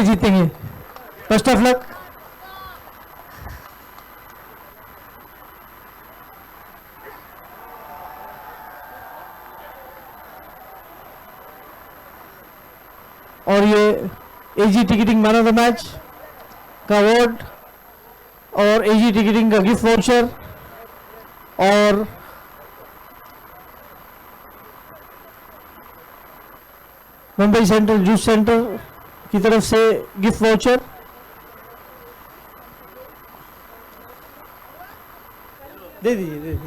के जीतेंगे। Best of luck. और ये AG ticketing man of the match का अवार्ड और एजी टिकटिंग का गिफ्ट वाउचर और मुंबई सेंट्रल जूस सेंटर की तरफ से गिफ्ट वाउचर। दे दीजिए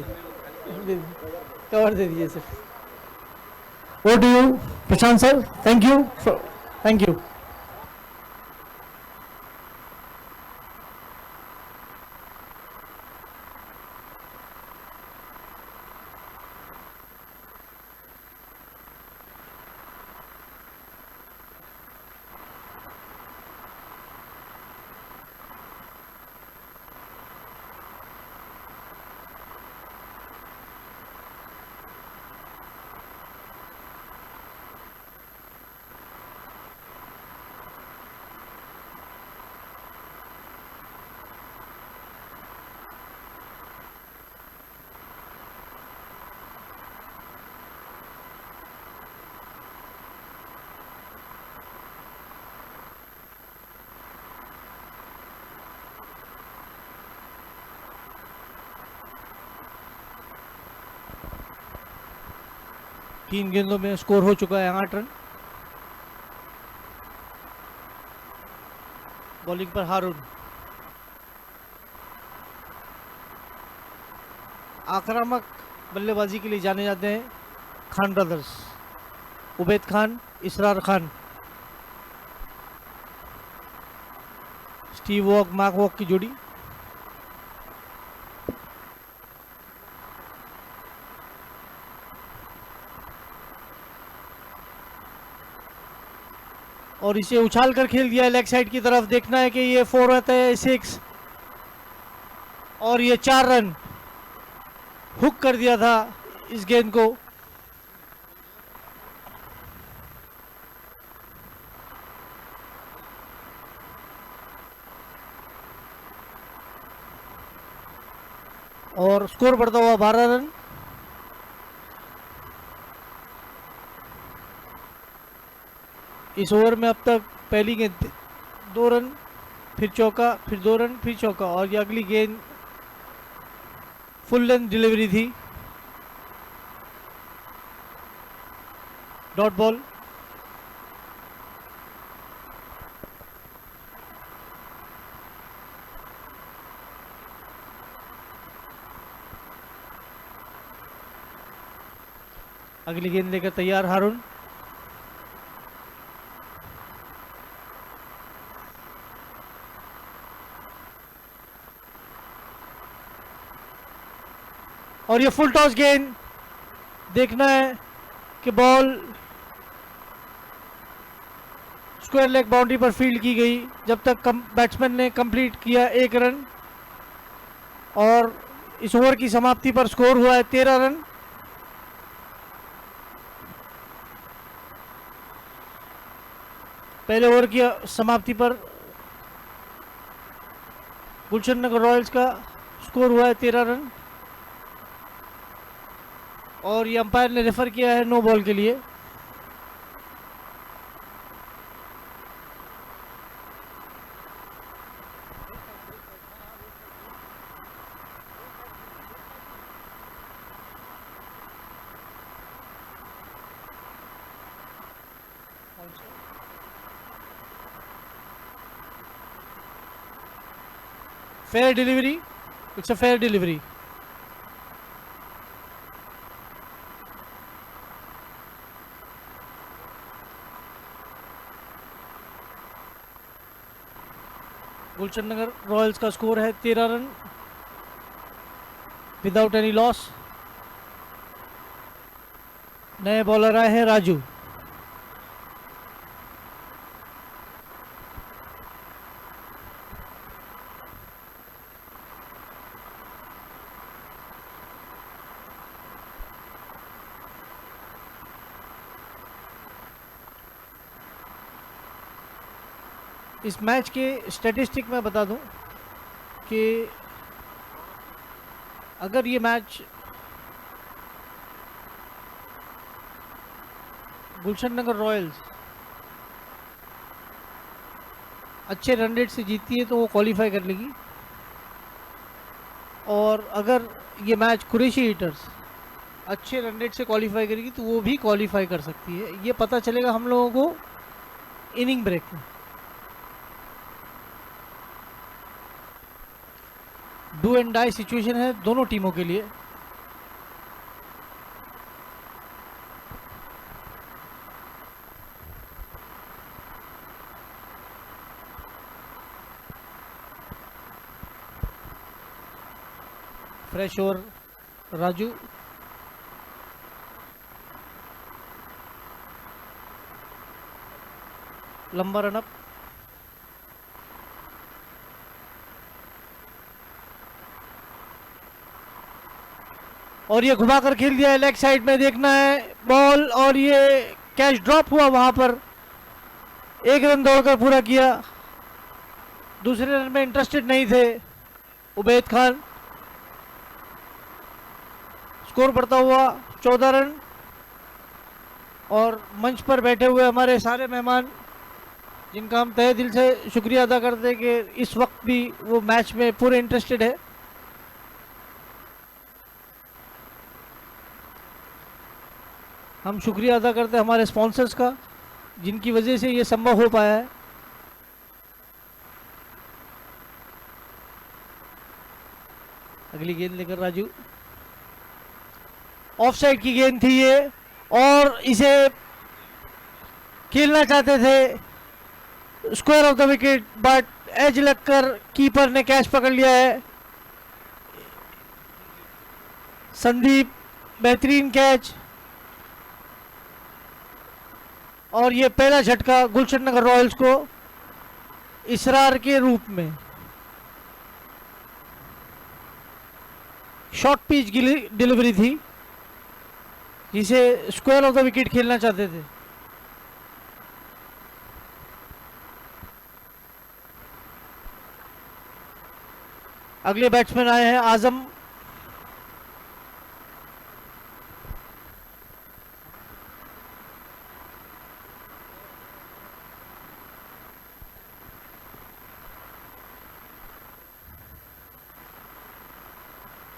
कवर दे दीजिए सर। वो to you Prashant sir, thank you, thank you. तीन गेंदों में स्कोर हो चुका है 8 रन। बॉलिंग पर हारून। आक्रामक बल्लेबाजी के लिए जाने जाते हैं Khan brothers, Ubaid Khan, Israr Khan. Steve Waugh, Mark Waugh की जोड़ी। और इसे उछाल कर खेल दिया लेग साइड की तरफ। देखना है कि ये 4 रहता है 6 और ये 4 रन। हुक कर दिया था इस गेंद को। और स्कोर बढ़ता हुआ 12 रन। इस ओवर में अब तक पहली गेंद 2 रन, फिर चौका, फिर 2 रन, फिर चौका और ये अगली गेंद फुल लेंथ डिलीवरी थी, डॉट बॉल। अगली गेंद लेकर तैयार हारून। और ये फुल टॉस गेंद। देखना है कि बॉल स्क्वायर लेग बाउंड्री पर फील्ड की गई जब तक बैट्समैन ने कंप्लीट किया 1 रन। और इस ओवर की समाप्ति पर स्कोर हुआ है 13 रन। पहले ओवर की समाप्ति पर गुलशन नगर रॉयल्स का स्कोर हुआ है 13 रन और ये अंपायर ने रेफर किया है नो बॉल के लिए। Fair delivery, it's a fair delivery. Gulshan Nagar Royals का स्कोर है 13 रन विदाउट एनी लॉस। नए बॉलर आए हैं राजू। इस मैच के स्टैटिस्टिक में बता दूं कि अगर ये मैच गुलशन नगर रॉयल्स अच्छे रन रेट से जीतती है तो वो क्वालिफाई कर लेगी, और अगर ये मैच कुरैशी हीटर्स अच्छे रन रेट से क्वालिफाई करेगी तो वो भी क्वालिफाई कर सकती है। ये पता चलेगा हम लोगों को इनिंग ब्रेक में। डू एंड डाई सिचुएशन है दोनों टीमों के लिए। फ्रेश ओवर राजू, लंबा रन अप, और ये घुमाकर खेल दिया है लेग साइड में, देखना है बॉल, और ये कैच ड्रॉप हुआ वहां पर। एक रन दौड़कर पूरा किया, दूसरे रन में इंटरेस्टेड नहीं थे उबैद खान। स्कोर बढ़ता हुआ 14 रन, और मंच पर बैठे हुए हमारे सारे मेहमान जिनका हम तहे दिल से शुक्रिया अदा करते हैं कि इस वक्त भी वो मैच में पूरे इंटरेस्टेड है। हम शुक्रिया अदा करते हैं हमारे स्पॉन्सर्स का जिनकी वजह से ये संभव हो पाया है। अगली गेंद लेकर राजू, ऑफ साइड की गेंद थी ये, और इसे खेलना चाहते थे square of the wicket, but edge लगकर कीपर ने कैच पकड़ लिया है। संदीप, बेहतरीन कैच, और ये पहला झटका गुलशन नगर रॉयल्स को इसरार के रूप में। शॉर्ट पिच डिलीवरी थी जिसे स्क्वायर ऑफ द विकेट खेलना चाहते थे। अगले बैट्समैन आए हैं आजम,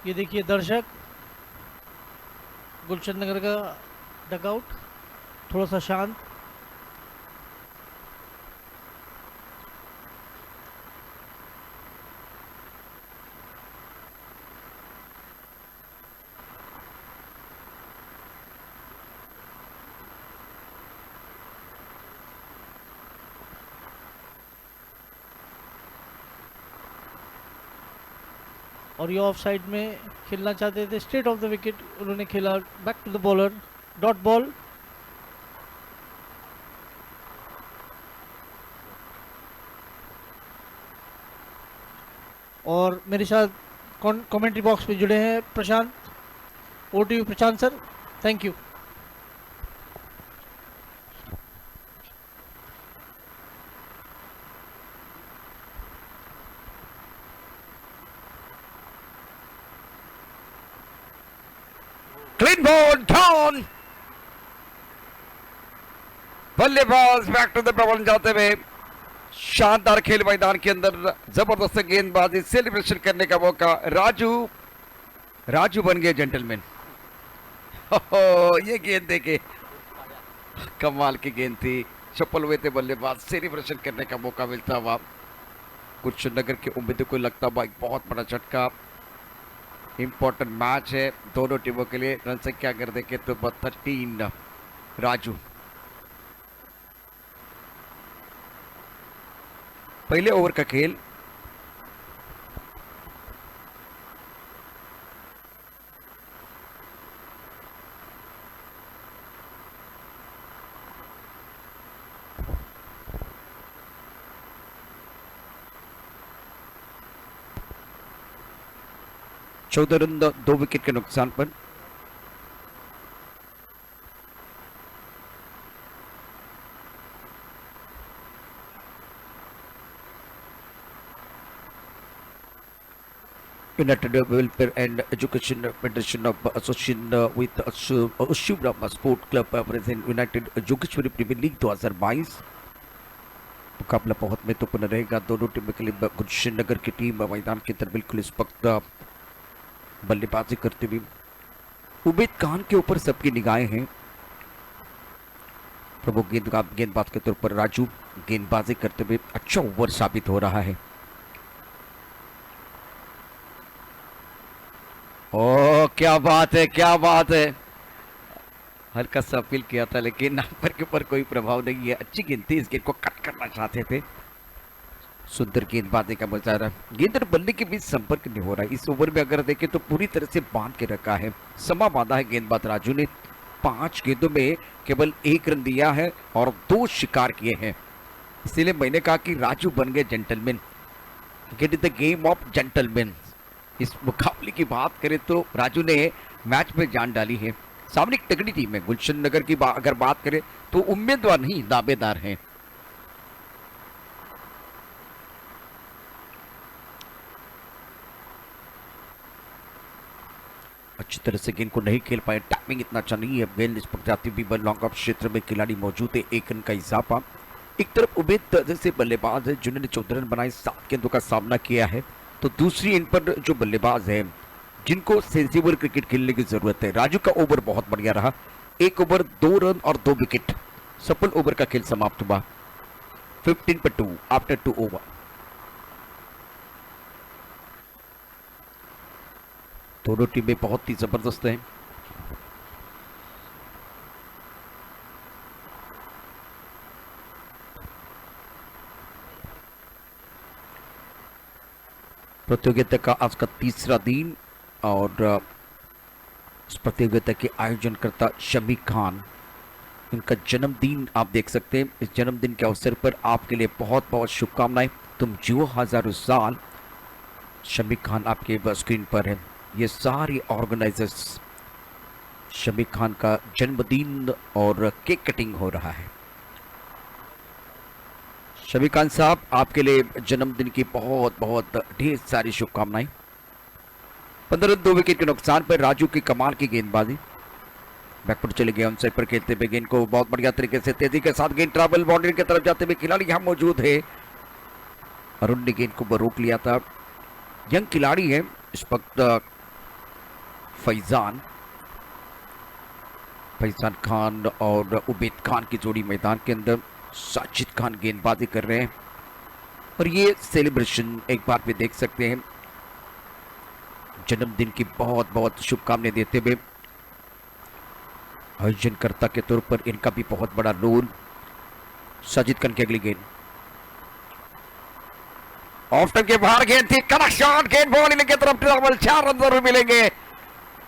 ये देखिए दर्शक, गुलशन नगर का डगआउट थोड़ा सा शांत। और ये ऑफ साइड में खेलना चाहते थे, स्ट्रेट ऑफ द विकेट उन्होंने खेला, back to the bowler, dot ball. और मेरे साथ कमेंट्री बॉक्स में जुड़े हैं Prashant, OTV Prashant sir, thank you. Clean ball down, बल्लेबाज बैक टू द प्रॉब्लम जाते हुए शानदार खेल मैदान के अंदर जबरदस्त गेंदबाजी, सेलिब्रेशन करने का मौका। राजू बन गए जेंटलमैन। ये गेंद देखे, कमाल की गेंद थी, चप्पल हुए थे बल्लेबाज, सेलिब्रेशन करने का मौका मिलता हुआ कुछ नगर की उम्मीदों को लगता हुआ एक बहुत बड़ा झटका। इंपॉर्टेंट मैच है दोनों टीमों के लिए। रन संख्या अगर देखें तो 13। राजू पहले ओवर का खेल, चौदह रन 2 विकेट के नुकसान पर। United Welfare and Education Federation of Association with Shivram Sport Club present United Jogeshwari premier league 2022। मुकाबला बहुत महत्वपूर्ण रहेगा दोनों टीमों के लिए। गुलशन नगर की टीम मैदान के अंदर बिल्कुल इस वक्त बल्लेबाजी करते हुए, उबैद खान के ऊपर सबकी निगाहें हैं। प्रमुख गेंदबाज के तौर पर राजू गेंदबाजी करते हुए अच्छा ओवर साबित हो रहा है। ओ क्या बात है, क्या बात है। हल्का सा अपील किया था लेकिन नंबर के ऊपर कोई प्रभाव नहीं है। अच्छी गेंद थी, इस गेंद को कट करना चाहते थे। सुंदर गेंदबाजी का मजा। गेंद और बल्ले के बीच संपर्क नहीं हो रहा है। इस ओवर में अगर देखें तो पूरी तरह से बांध के रखा है, समा बांधा है गेंदबाज राजू ने। 5 गेंदों में केवल 1 रन दिया है और 2 शिकार किए हैं। इसीलिए मैंने कहा कि राजू बन गए gentleman. Cricket is the game of gentleman. इस मुकाबले की बात करें तो राजू ने मैच में जान डाली है। सामने एक तगड़ी टीम है। गुलशन नगर की अगर बात करें तो उम्मीदवार नहीं, दावेदार हैं। अच्छी तरह से गेंद को नहीं खेल पाए, टाइमिंग इतना अच्छा नहीं है। गेंद इस पर जाती हुई लॉन्ग ऑफ क्षेत्र में खिलाड़ी मौजूद है। 1 रन का इजाफा। एक तरफ उबैद जैसे बल्लेबाज है जिन्होंने 14 रन बनाए, 7 गेंदों का सामना किया है, तो दूसरी इन पर जो बल्लेबाज है जिनको सेंसिबल क्रिकेट खेलने की जरूरत है। राजू का ओवर बहुत बढ़िया रहा। 1 ओवर 2 रन और 2 विकेट। सफल ओवर का खेल समाप्त हुआ 15 पर 2 आफ्टर 2 ओवर। दोनों टीमें बहुत ही जबरदस्त हैं। प्रतियोगिता का आज का तीसरा दिन और इस प्रतियोगिता के आयोजनकर्ता शमी खान, इनका जन्मदिन आप देख सकते हैं। इस जन्मदिन के अवसर पर आपके लिए बहुत बहुत शुभकामनाएं। तुम जियो हजारों साल। शमी खान आपके स्क्रीन पर है। ये सारे ऑर्गेनाइजर्स, शमी खान का जन्मदिन और केक कटिंग हो रहा है। शमी खान साहब आपके लिए जन्मदिन की बहुत बहुत ढेर सारी शुभकामनाएं। 15 रन 2 विकेट के नुकसान पर राजू की कमाल की गेंदबाजी। बैकफुट चले गए, ऑनसाइड पर खेलते हुए गेंद को बहुत बढ़िया तरीके से तेजी के साथ गेंद ट्रैवल बाउंड्री की तरफ जाते हुए खिलाड़ी यहां मौजूद है। अरुण ने गेंद को रोक लिया था। यंग खिलाड़ी है इस वक्त फैजान खान और उबैद खान की जोड़ी मैदान के अंदर। साजिद खान गेंदबाजी कर रहे हैं और ये सेलिब्रेशन एक बार भी देख सकते हैं। जन्मदिन की बहुत बहुत शुभकामनाएं देते हुए आयोजनकर्ता के तौर पर इनका भी बहुत बड़ा रोल। साजिद खान की अगली गेंद ऑफ स्टंप के बाहर गेंद थी, कड़ा शॉट, गेंद बॉलिंग की तरफ ट्रैवल। 4 रन जरूर मिलेंगे।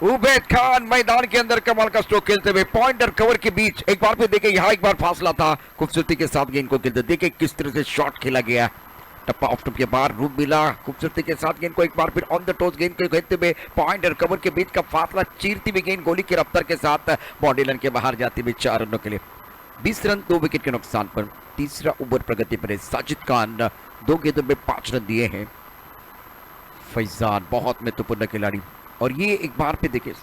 उबैद खान मैदान के अंदर कमाल का स्ट्रोक खेलते हुए पॉइंट और कवर के बीच एक बार फिर देखे, यहाँ एक बार फासला था। खूबसूरती के साथ गेंद को खेलते देखे किस तरह से शॉट खेला गया। टप्पा ऑफ स्टंप के बाहर रूप मिला। खूबसूरती के साथ गेंद को एक बार फिर ऑन द टोस गेंद को खेलते हुए पॉइंट और कवर के बीच का फासला चीरती हुई गेंद गोली की रफ्तार के साथ बाउंड्री लाइन के बाहर जाती हुई 4 रनों के लिए। 20 रन 2 विकेट के नुकसान पर तीसरा ओवर प्रगति पर है। साजिद खान 2 गेंदों में 5 रन दिए हैं। फैजान बहुत महत्वपूर्ण खिलाड़ी और ये एक बार पे देखे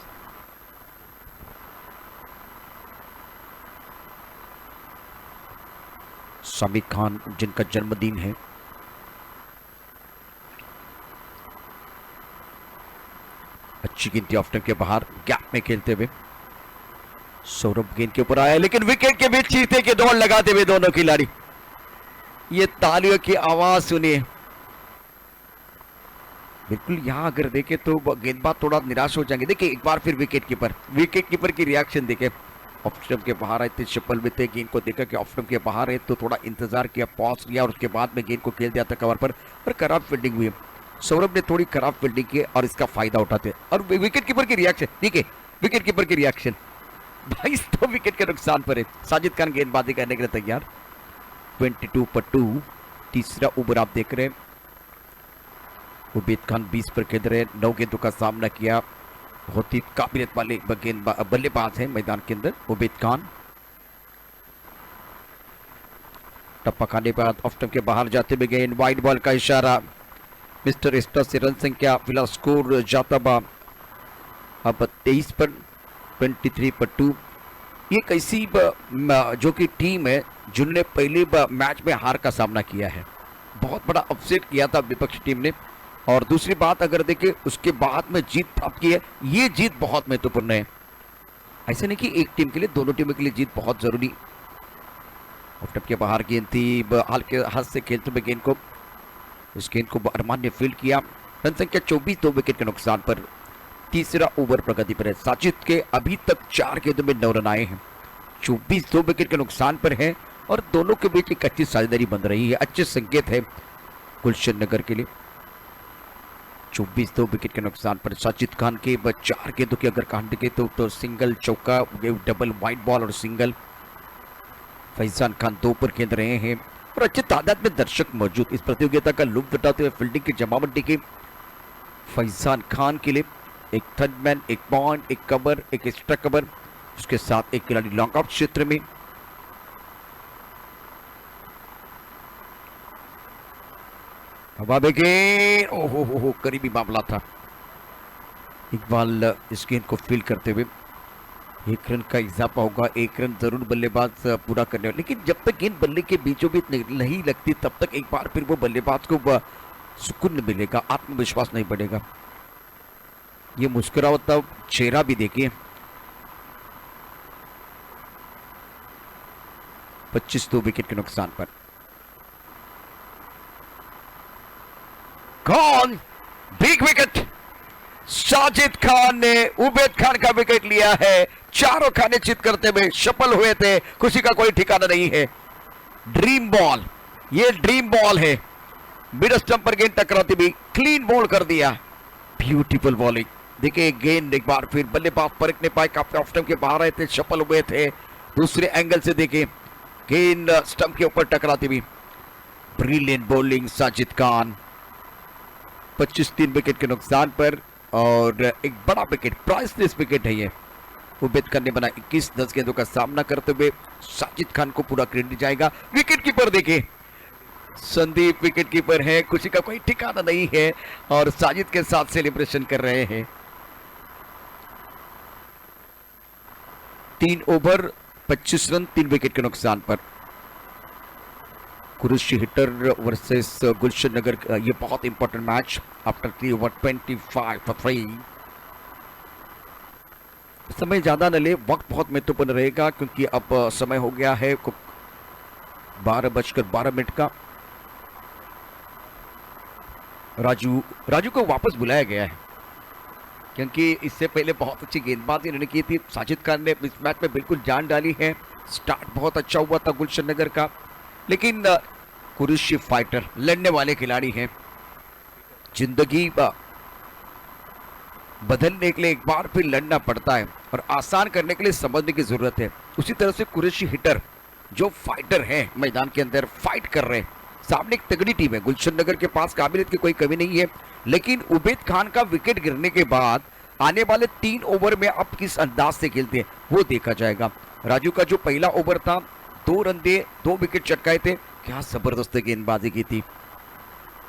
शमी खान जिनका जन्मदिन है। अच्छी गेंद थी ऑफ स्टंप के बाहर गैप में खेलते हुए। सौरभ गेंद के ऊपर आया लेकिन विकेट के बीच चीरते के दौड़ लगाते हुए दोनों खिलाड़ी। ये तालियों की आवाज सुनिए। बिल्कुल यहां अगर देखें तो गेंदबाज थोड़ा निराश हो जाएंगे। देखिए एक बार फिर विकेट कीपर की रिएक्शन देखे। ऑफ स्टंप के बाहर आए थे, शफल में थे, गेंद को देखा कि ऑफ स्टंप के बाहर है तो थोड़ा इंतजार किया, पॉज किया और उसके बाद में गेंद को खेल दिया था कवर पर और खराब फील्डिंग हुई। सौरभ ने थोड़ी खराब फील्डिंग की और इसका फायदा उठाते और विकेट कीपर की रिएक्शन देखिए। विकेट कीपर की रिएक्शन 22 तो विकेट के नुकसान पर है। साजिद खान गेंदबाजी करने के लिए तैयार। 22 पर 2 तीसरा ओवर आप देख रहे हैं। उबैद खान 20 पर खेल रहे, 9 गेंदों का सामना किया। बहुत ही काबिलियत वाले बल्लेबाज हैं मैदान के अंदर उबैद खान। टप्पा खाने के बाद ऑफ स्टंप के बाहर जाते हुए गेंद, वाइड बॉल का इशारा मिस्टर एस्टा से रन संख्या फिलहाल स्कोर जाता बा अब 23 पर 23 पर 2। ये कैसी जो कि टीम है जिन्होंने पहले मैच में हार का सामना किया है, बहुत बड़ा अपसेट किया था विपक्षी टीम ने। और दूसरी बात अगर देखें उसके बाद में जीत प्राप्त की है, ये जीत बहुत महत्वपूर्ण है। ऐसा नहीं कि एक टीम के लिए, दोनों टीमों के लिए जीत बहुत जरूरी। ऑफ टप के बाहर गेंद थी, हल्के हाथ से खेलते हुए गेंद को, उस गेंद को अरमान ने फील्ड किया। रन संख्या 24, 2 विकेट के नुकसान पर। तीसरा ओवर प्रगति पर है। साजिद के अभी तक 4 गेंदों में 9 रन आए हैं। 24, 2 विकेट के नुकसान पर है और दोनों के बीच एक अच्छी साझेदारी बन रही है। अच्छे संकेत है गुलशन नगर के लिए। 24, 2 विकेट के नुकसान पर साजिद खान के 4 गेंदों की अगर कहानी देखें तो सिंगल, चौका, डबल, वाइड बॉल और सिंगल। फैजान खान 2 पर गेंद रहे हैं और अच्छे तादाद में दर्शक मौजूद। इस प्रतियोगिता का लुत्फ उठाते हुए फील्डिंग की जमावट के फैजान खान के लिए एक थर्ड मैन, एक पॉइंट, एक कवर, एक एक्स्ट्रा कवर, उसके साथ एक खिलाड़ी लॉन्ग आउट क्षेत्र में। हवा में गेंद, ओहो करीबी मामला था। इकबाल इस गेंद को फील्ड करते हुए 1 रन का इजाफा होगा। 1 रन जरूर बल्लेबाज पूरा करने वाले, लेकिन जब तक गेंद बल्ले के बीचों बीच नहीं लगती तब तक एक बार फिर वो बल्लेबाज को सुकून मिलेगा, आत्मविश्वास नहीं बढ़ेगा। ये मुस्कुराता चेहरा भी देखिए। 25, 2 विकेट के नुकसान पर। कौन बिग विकेट, साजिद खान ने उबैद खान का विकेट लिया है। चारों खाने चित करते हुए सफल हुए थे, खुशी का कोई ठिकाना नहीं है। ड्रीम बॉल, ये ड्रीम बॉल है। मिड स्टंप पर गेंद टकराती भी क्लीन बॉल कर दिया। Beautiful bowling. देखिए गेंद एक बार फिर बल्लेबाज परख नहीं पाए, काफी ऑफ स्टंप के बाहर आए थे, सफल हुए थे। दूसरे एंगल से देखिए गेंद स्टंप के ऊपर टकराती भी। Brilliant bowling Sajid Khan. 25, 3 wicket के नुकसान पर और एक बड़ा विकेट, प्राइसलेस विकेट है ये। उबैद खान ने बना 21, 10 गेंदों का सामना करते हुए साजिद खान को पूरा क्रेडिट जाएगा। विकेट कीपर देखिए संदीप विकेट कीपर है, खुशी का कोई ठिकाना नहीं है और साजिद के साथ सेलिब्रेशन कर रहे हैं। 3 ओवर 25 रन 3 विकेट के नुकसान पर। कुरैशी हिटर वर्सेस गुलशन नगर, ये बहुत important match after 3 over 25 for 3। समय ज्यादा न ले, वक्त बहुत महत्वपूर्ण रहेगा क्योंकि अब समय हो गया है 12:12 का। राजू को वापस बुलाया गया है क्योंकि इससे पहले बहुत अच्छी गेंदबाजी इन्होंने की थी। साजिद खान ने इस मैच में बिल्कुल जान डाली है। स्टार्ट बहुत अच्छा हुआ था गुलशन नगर का, लेकिन कुरैशी फाइटर लड़ने वाले खिलाड़ी हैं। जिंदगी बदलने के लिए एक बार फिर लड़ना पड़ता है और आसान करने के लिए समझने की जरूरत है। उसी तरह से कुरैशी हिटर जो फाइटर हैं, मैदान के अंदर फाइट कर रहे हैं। सामने एक तगड़ी टीम है, गुलशन नगर के पास काबिलियत की कोई कमी नहीं है, लेकिन उबैद खान का विकेट गिरने के बाद आने वाले 3 ओवर में अब किस अंदाज से खेलते हैं वो देखा जाएगा। राजू का जो पहला ओवर था 2 रन दे 2 विकेट चटकाए थे, क्या जबरदस्त गेंदबाजी की थी।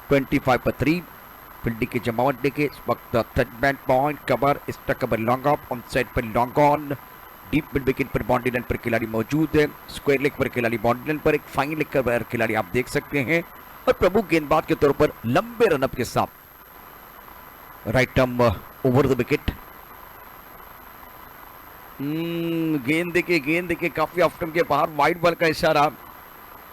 25 पर 3 फील्डिंग की जमावट देखे। इस वक्त third man point, cover, extra cover, long off, on side पर long on, deep mid wicket पर बाउंड्री लाइन पर खिलाड़ी मौजूद है। स्क्वायर लेग पर खिलाड़ी बाउंड्री लाइन पर, एक फाइन लेग पर खिलाड़ी आप देख सकते हैं और प्रमुख गेंदबाज के तौर पर लंबे रनअप के साथ right arm over the wicket. गेंद देखिए काफी ऑफ स्टंप के बाहर, वाइड बॉल का इशारा।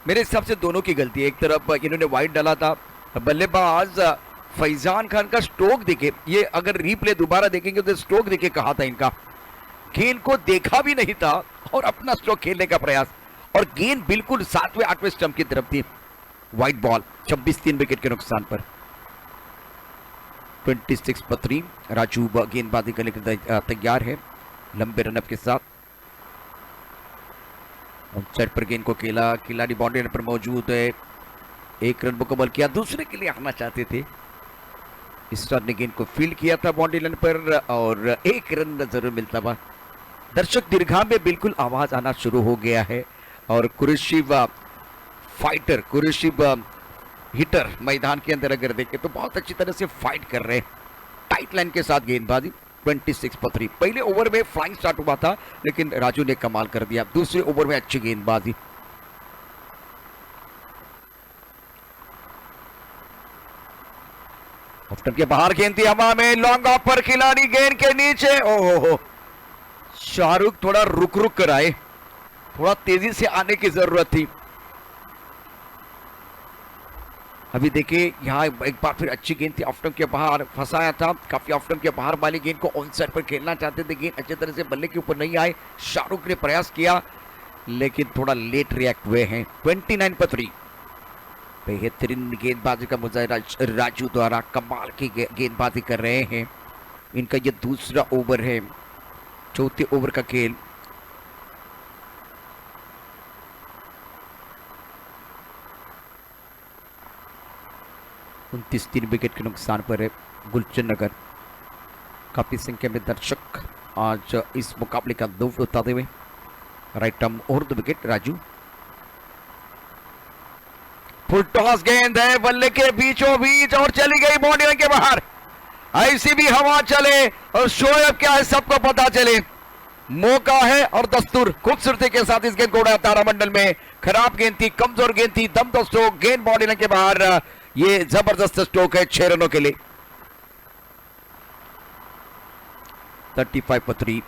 मेरे हिसाब से दोनों की गलती है। एक तरफ इन्होंने वाइड डाला था, बल्लेबाज फैजान खान का स्ट्रोक देखे, ये अगर रिप्ले दोबारा देखेंगे तो स्ट्रोक देखे कहा था इनका, गेंद को देखा भी नहीं था और अपना स्ट्रोक खेलने का प्रयास, और गेंद बिल्कुल 7वें 8वें स्टंप की तरफ थी। वाइड बॉल 26, 3 विकेट के नुकसान पर। 26 पर 3 राजू गेंदबाजी करने के लिए तैयार है लंबे रनअप के साथ। साइड पर गेंद को खेला, खिलाड़ी बाउंड्री लाइन पर मौजूद है। 1 रन मुकम्मल किया, दूसरे के लिए आना चाहते थे। इस रन ने गेंद को फील्ड किया था बाउंड्री लाइन पर और 1 रन जरूर मिलता था। दर्शक दीर्घा में बिल्कुल आवाज आना शुरू हो गया है और कुरैशी फाइटर, कुरैशी हिटर मैदान के अंदर अगर देखें तो बहुत अच्छी तरह से फाइट कर रहे हैं, टाइट लाइन के साथ गेंदबाजी। 26 पर 3। पहले ओवर में फ्लाइंग स्टार्ट हुआ था लेकिन राजू ने कमाल कर दिया। दूसरे ओवर में अच्छी गेंदबाजी। ऑफ के बाहर गेंद थी हवा में, लॉन्ग ऑफ पर खिलाड़ी गेंद के नीचे। ओहो, शाहरुख थोड़ा रुक रुक कर आए, थोड़ा तेजी से आने की जरूरत थी। अभी देखिए यहाँ एक बार फिर अच्छी गेंद थी, ऑफ स्टंप के बाहर फंसाया था। काफी ऑफ स्टंप के बाहर वाली गेंद को ऑन साइड पर खेलना चाहते थे, गेंद अच्छी तरह से बल्ले के ऊपर नहीं आए। शाहरुख ने प्रयास किया लेकिन थोड़ा लेट रिएक्ट हुए हैं। 29 पर 3। बेहतरीन गेंदबाजी का मुजाहरा राजू द्वारा, कमाल की गेंदबाजी कर रहे हैं। इनका ये दूसरा ओवर है, चौथे ओवर का खेल। उनतीस 3 विकेट के नुकसान पर है गुलशन नगर। काफी संख्या में दर्शक आज इस मुकाबले का लुत्फ उठाते हुए। राइट आर्म और 2 विकेट राजू। फुल टॉस गेंद है बल्ले के बीचों बीच और चली गई बाउंड्री के बाहर। ऐसी भी हवा चले और शोएब क्या है सबको पता चले। मौका है और दस्तूर खूबसूरती के साथ इस गेंद को उड़ाया तारामंडल में। खराब गेंद थी, कमजोर गेंद थी, दम दो स्ट्रोक, गेंद बाउंड्री के बाहर। ये जबरदस्त स्ट्रोक है 6 रनों के लिए। 35 पर 3।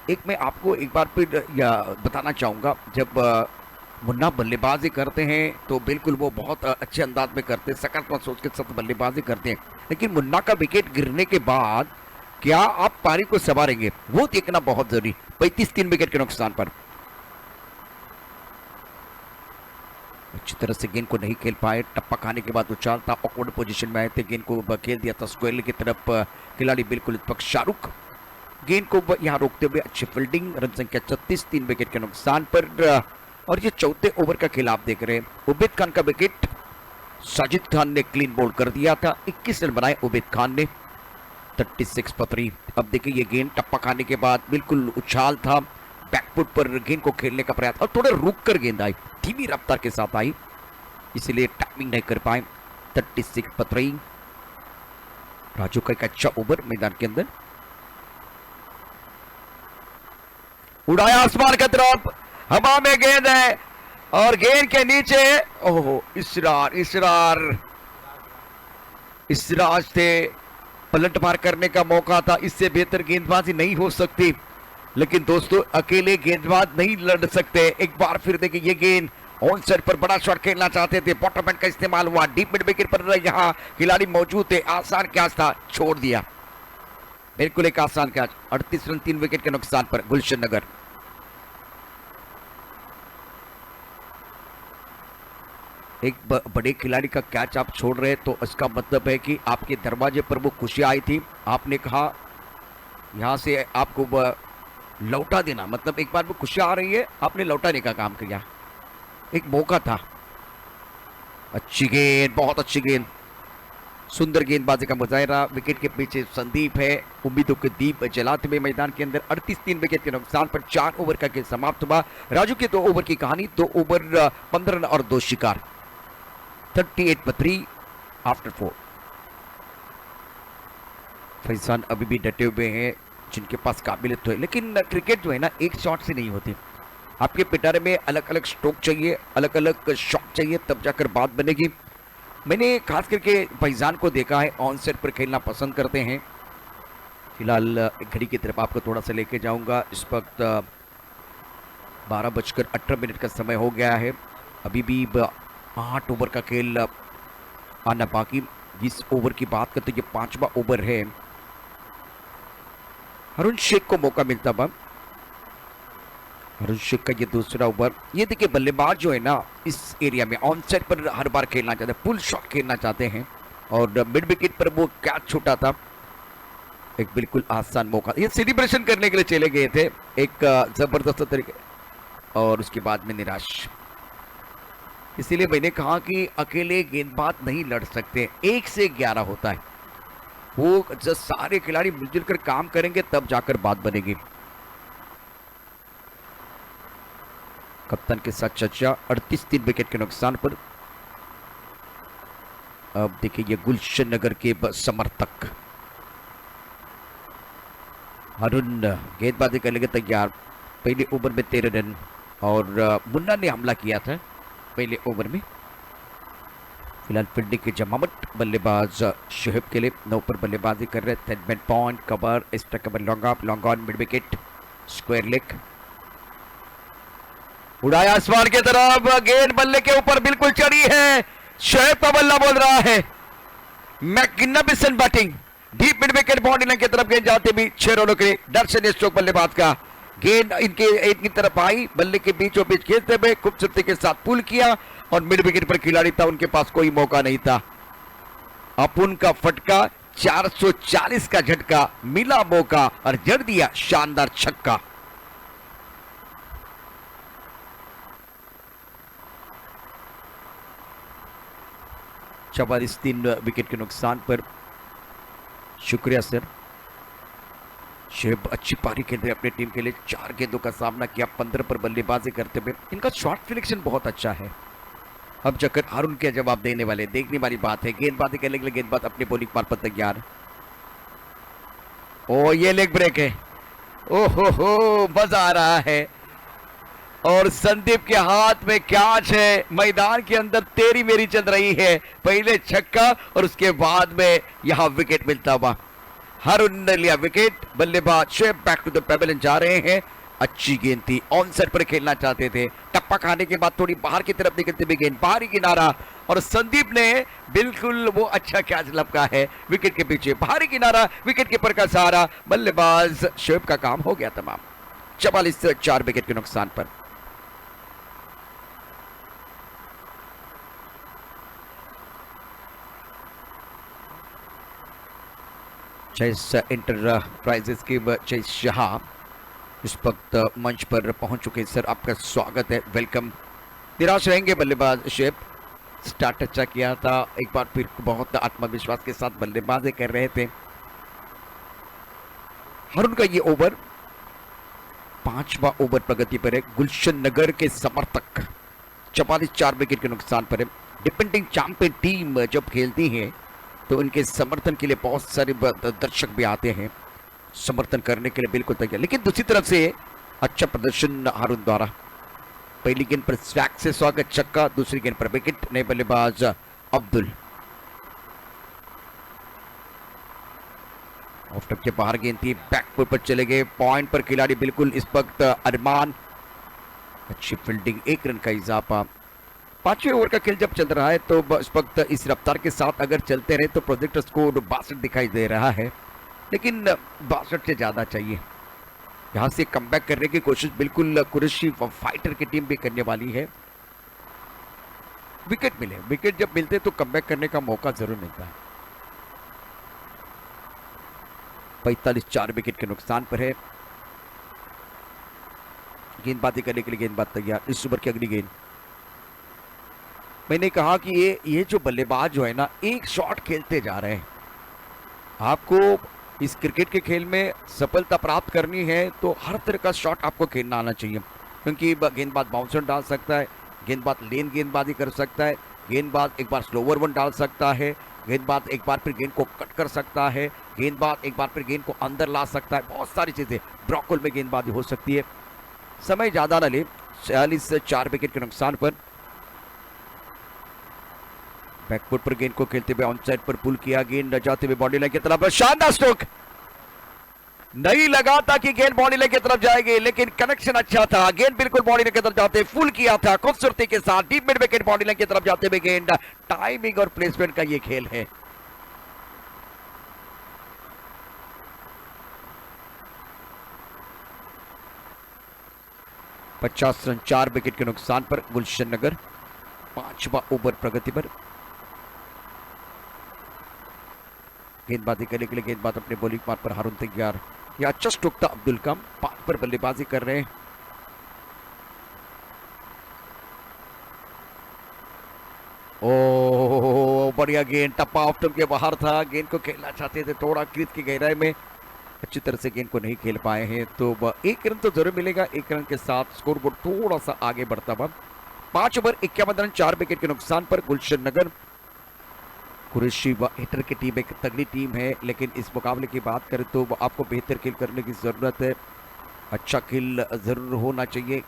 एक मैं आपको एक बार फिर बताना चाहूंगा, जब मुन्ना बल्लेबाजी करते हैं तो बिल्कुल वो बहुत अच्छे अंदाज में करते हैं, सकारात्मक सोच के साथ बल्लेबाजी करते हैं। लेकिन मुन्ना का विकेट गिरने के बाद क्या आप पारी को संवारेंगे, वो देखना बहुत जरूरी। 35 3 विकेट के नुकसान पर अच्छी तरह से गेंद को नहीं खेल पाए। टप्पा खाने के बाद उछाल था, ऑकवर्ड पोजीशन में आए थे, गेंद को खेल दिया था स्क्वायर की तरफ खिलाड़ी बिल्कुल इस वक्त शाहरुख। गेंद को यहां रोकते हुए अच्छी फील्डिंग। रन संख्या 36 3 विकेट के नुकसान पर। और ये चौथे ओवर का खेल आप देख रहे हैं। उबैद खान का विकेट साजिद खान ने क्लीन बोल्ड कर दिया था। 21 रन बनाए उबैद खान ने। 36 पर 3। अब देखिए ये गेंद टप्पा खाने के बाद बिल्कुल उछाल था, बैकफुट पर गेंद को खेलने का प्रयास और थोड़ा रुक कर गेंद आई, धीमी रफ्तार के साथ आई, इसलिए टाइमिंग नहीं कर पाए। 36 पर 3। राजू का एक अच्छा ओवर मैदान के अंदर। उड़ाया आसमान की तरफ, हवा में गेंद है और गेंद के नीचे। ओहो, इसराज थे, पलटवार करने का मौका था। इससे बेहतर गेंदबाजी नहीं हो सकती, लेकिन दोस्तों अकेले गेंदबाज नहीं लड़ सकते। एक बार फिर देखिए ये गेंद ऑन साइड पर बड़ा शॉट खेलना चाहते थे, बॉटम एंड का इस्तेमाल हुआ। डीप मिड विकेट पर यहाँ खिलाड़ी मौजूद थे, आसान कैच था, छोड़ दिया। बिल्कुल एक आसान कैच। 38 रन 3 विकेट के नुकसान पर गुलशन नगर। एक बड़े खिलाड़ी का कैच आप छोड़ रहे तो इसका मतलब है कि आपके दरवाजे पर वो खुशी आई थी, आपने कहा यहां से आपको लौटा देना, मतलब एक बार वो खुशी आ रही है, आपने लौटाने का काम किया। एक मौका था। अच्छी गेंद, बहुत अच्छी गेंद, सुंदर गेंदबाजी का मुजाहरा। विकेट के पीछे संदीप है, उम्मीदों के दीप जलाते हुए मैदान के अंदर। 38 3 विकेट के नुकसान पर 4 ओवर का खेल समाप्त हुआ। राजू के 2 ओवर की कहानी, 2 ओवर 15 रन और 2 शिकार। 38 पर 3 आफ्टर 4। फैजान अभी भी डटे हुए हैं, जिनके पास काबिलियत तो है, लेकिन क्रिकेट जो है ना एक शॉट से नहीं होती। आपके पिटारे में अलग अलग स्ट्रोक चाहिए, अलग अलग शॉट चाहिए, तब जाकर बात बनेगी। मैंने खास करके फैजान को देखा है ऑन सेट पर खेलना पसंद करते हैं। फिलहाल घड़ी की तरफ आपको थोड़ा सा लेके जाऊंगा। इस वक्त 12:18 का समय हो गया है। अभी भी 8 ओवर का खेल आना बाकी। इस ओवर की बात करते ये 5वां ओवर है। अरुण शेख को मौका मिलता बा। अरुण शेख का ये दूसरा ओवर। ये देखिए बल्लेबाज जो है ना इस एरिया में ऑन साइड पर हर बार खेलना चाहते हैं, पुल शॉट खेलना चाहते हैं, और मिड विकेट पर वो कैच छूटा था। एक बिल्कुल आसान मौका, ये सेलिब्रेशन करने के लिए चले गए थे एक जबरदस्त तरीके, और उसके बाद में निराश। इसीलिए मैंने कहा कि अकेले गेंदबाज नहीं लड़ सकते, 1 से 11 होता है। वो जब सारे खिलाड़ी मिलजुल कर काम करेंगे तब जाकर बात बनेगी। कप्तान के साथ चर्चा। 38 3 विकेट के नुकसान पर अब देखिए ये गुलशन नगर के समर्थक अरुण गेंदबाजी करने के तैयार। पहले ओवर में 13 रन और मुन्ना ने हमला किया था पहले ओवर में। फिलहाल फील्डिंग की जमावट बल्लेबाज शोएब के लिए 9 पर बल्लेबाजी कर रहे। Third point cover, extra cover, long of, long on, mid wicket, square leg, उड़ाया आसमान की तरफ, गेंद बल्ले के ऊपर बिल्कुल चढ़ी है। शोएब का बल्ला बोल रहा है magnificent batting, deep mid wicket boundary line की तरफ गेंद जाते भी 6 रनों के दर्शन स्ट्रोक बल्लेबाज का। गेंद इनकी तरफ आई, बल्ले के बीचों बीच खेलते हुए खूबसूरती के साथ पुल किया और मिड विकेट पर खिलाड़ी था, उनके पास कोई मौका नहीं था। अपुन का फटका, 440 का झटका, मिला मौका और जड़ दिया शानदार छक्का। चवालीस 3 विकेट के नुकसान पर। शुक्रिया सर। शोएब अच्छी पारी खेल रहे अपनी टीम के लिए। 4 गेंदों का सामना किया 15 पर बल्लेबाजी करते हुए। इनका शॉट सिलेक्शन बहुत अच्छा है। अब जकर हारून क्या जवाब देने वाले, देखने वाली बात है। गेंदबाजी करने के लिए गेंदबाज अपने बॉलिंग मार पर तैयार। ओ ये लेग ब्रेक है, ओहो मजा आ रहा है। और संदीप के हाथ में कैच है, मैदान के अंदर तेरी मेरी चल रही है। पहले छक्का और उसके बाद में यहां विकेट मिलता हुआ। हारून ने लिया विकेट। बल्लेबाज Shoaib back to the pavilion जा रहे हैं। अच्छी गेंद थी, ऑन साइड पर खेलना चाहते थे। टप्पा खाने के बाद थोड़ी बाहर की तरफ निकलती हुई गेंद, बाहरी किनारा, और संदीप ने बिल्कुल वो अच्छा कैच लपका है विकेट के पीछे। बाहरी किनारा, विकेट कीपर का सहारा, बल्लेबाज शोएब का काम हो गया तमाम। 44 4 विकेट के नुकसान पर। चेस इंटरप्राइजेस के चेस शाह इस वक्त मंच पर पहुंच चुके हैं। सर आपका स्वागत है, वेलकम। निराश रहेंगे बल्लेबाज शोएब। स्टार्ट अच्छा किया था, एक बार फिर बहुत आत्मविश्वास के साथ बल्लेबाजी कर रहे थे। हारून का ये ओवर 5वां ओवर प्रगति पर है। गुलशन नगर के समर्थक 44 4 विकेट के नुकसान पर है। डिफेंडिंग चैंपियन टीम जब खेलती है तो उनके समर्थन के लिए बहुत सारे दर्शक भी आते हैं, समर्थन करने के लिए बिल्कुल तैयार। लेकिन दूसरी तरफ से अच्छा प्रदर्शन हारून द्वारा। पहली गेंद पर स्वैग से स्वागत छक्का, दूसरी गेंद पर विकेट। नए बल्लेबाज अब्दुल ऑफ टप के बाहर गेंद थी, बैकफुट पर चले गए। पॉइंट पर खिलाड़ी बिल्कुल इस वक्त अरमान। अच्छी फील्डिंग, 1 रन का इजाफा। 5वें ओवर का खेल जब चल रहा है तो इस वक्त इस रफ्तार के साथ अगर चलते रहे तो प्रोजेक्ट स्कोर 62 दिखाई दे रहा है, लेकिन 62 से ज्यादा चाहिए। यहां से कमबैक करने की कोशिश बिल्कुल कुरैशी फाइटर की टीम भी करने वाली है। विकेट मिले, विकेट जब मिलते तो कमबैक करने का मौका जरूर मिलता है। 45 4 विकेट के नुकसान पर है। गेंदबाजी करने के लिए गेंदबाज तैयार। इस ओवर की अगली गेंद। मैंने कहा कि ये जो बल्लेबाज जो है ना, एक शॉट खेलते जा रहे हैं। आपको इस क्रिकेट के खेल में सफलता प्राप्त करनी है तो हर तरह का शॉट आपको खेलना आना चाहिए, क्योंकि गेंदबाज बाउंसर डाल सकता है, गेंदबाज लेन गेंदबाजी कर सकता है, गेंदबाज एक बार स्लोवर वन डाल सकता है, गेंदबाज एक बार फिर गेंद को कट कर सकता है, गेंदबाज एक बार फिर गेंद को अंदर ला सकता है। बहुत सारी चीजें ब्रॉकल में गेंदबाजी हो सकती है। समय ज्यादा न ले। 46 4 विकेट के नुकसान पर। बैकफुट पर गेंद को खेलते हुए ऑन साइड पर पुल किया, गेंद जाते हुए बाउंड्री लाइन की तरफ। शानदार स्ट्रोक, नहीं लगा था कि गेंद बाउंड्री लाइन की तरफ जाएगी, लेकिन कनेक्शन अच्छा था। गेंद बिल्कुल बाउंड्री लाइन की तरफ जाते फुल किया था खूबसूरती के साथ। Deep mid wicket boundary line की तरफ जाते हुए गेंद। टाइमिंग और प्लेसमेंट का ये खेल है। पचास रन 4 विकेट के नुकसान पर गुलशन नगर। 5वां ओवर प्रगति पर। गेंदबाजी करने के लिए गेंदबाज अपने बॉलिंग मार्ग पर हारून तैयार। यह अच्छा स्ट्रोक था अब्दुल का। 5 पर बल्लेबाजी कर रहे हैं। ओ बढ़िया गेंद, टप्पा ऑफ स्टंप के बाहर था। गेंद को खेलना चाहते थे थोड़ा क्रीज की गहराई में, अच्छी तरह से गेंद को नहीं खेल पाए हैं। तो 1 रन तो जरूर मिलेगा। 1 रन के साथ स्कोर बोर्ड थोड़ा सा आगे बढ़ता हुआ। 5 ओवर 51 रन 4 विकेट के नुकसान पर गुलशन नगर। कुरैशी व हिटर की टीम एक तगड़ी टीम है, लेकिन इस मुकाबले की बात करें तो आपको बेहतर खेल करने की ज़रूरत है। अच्छा खेल ज़रूर होना चाहिए।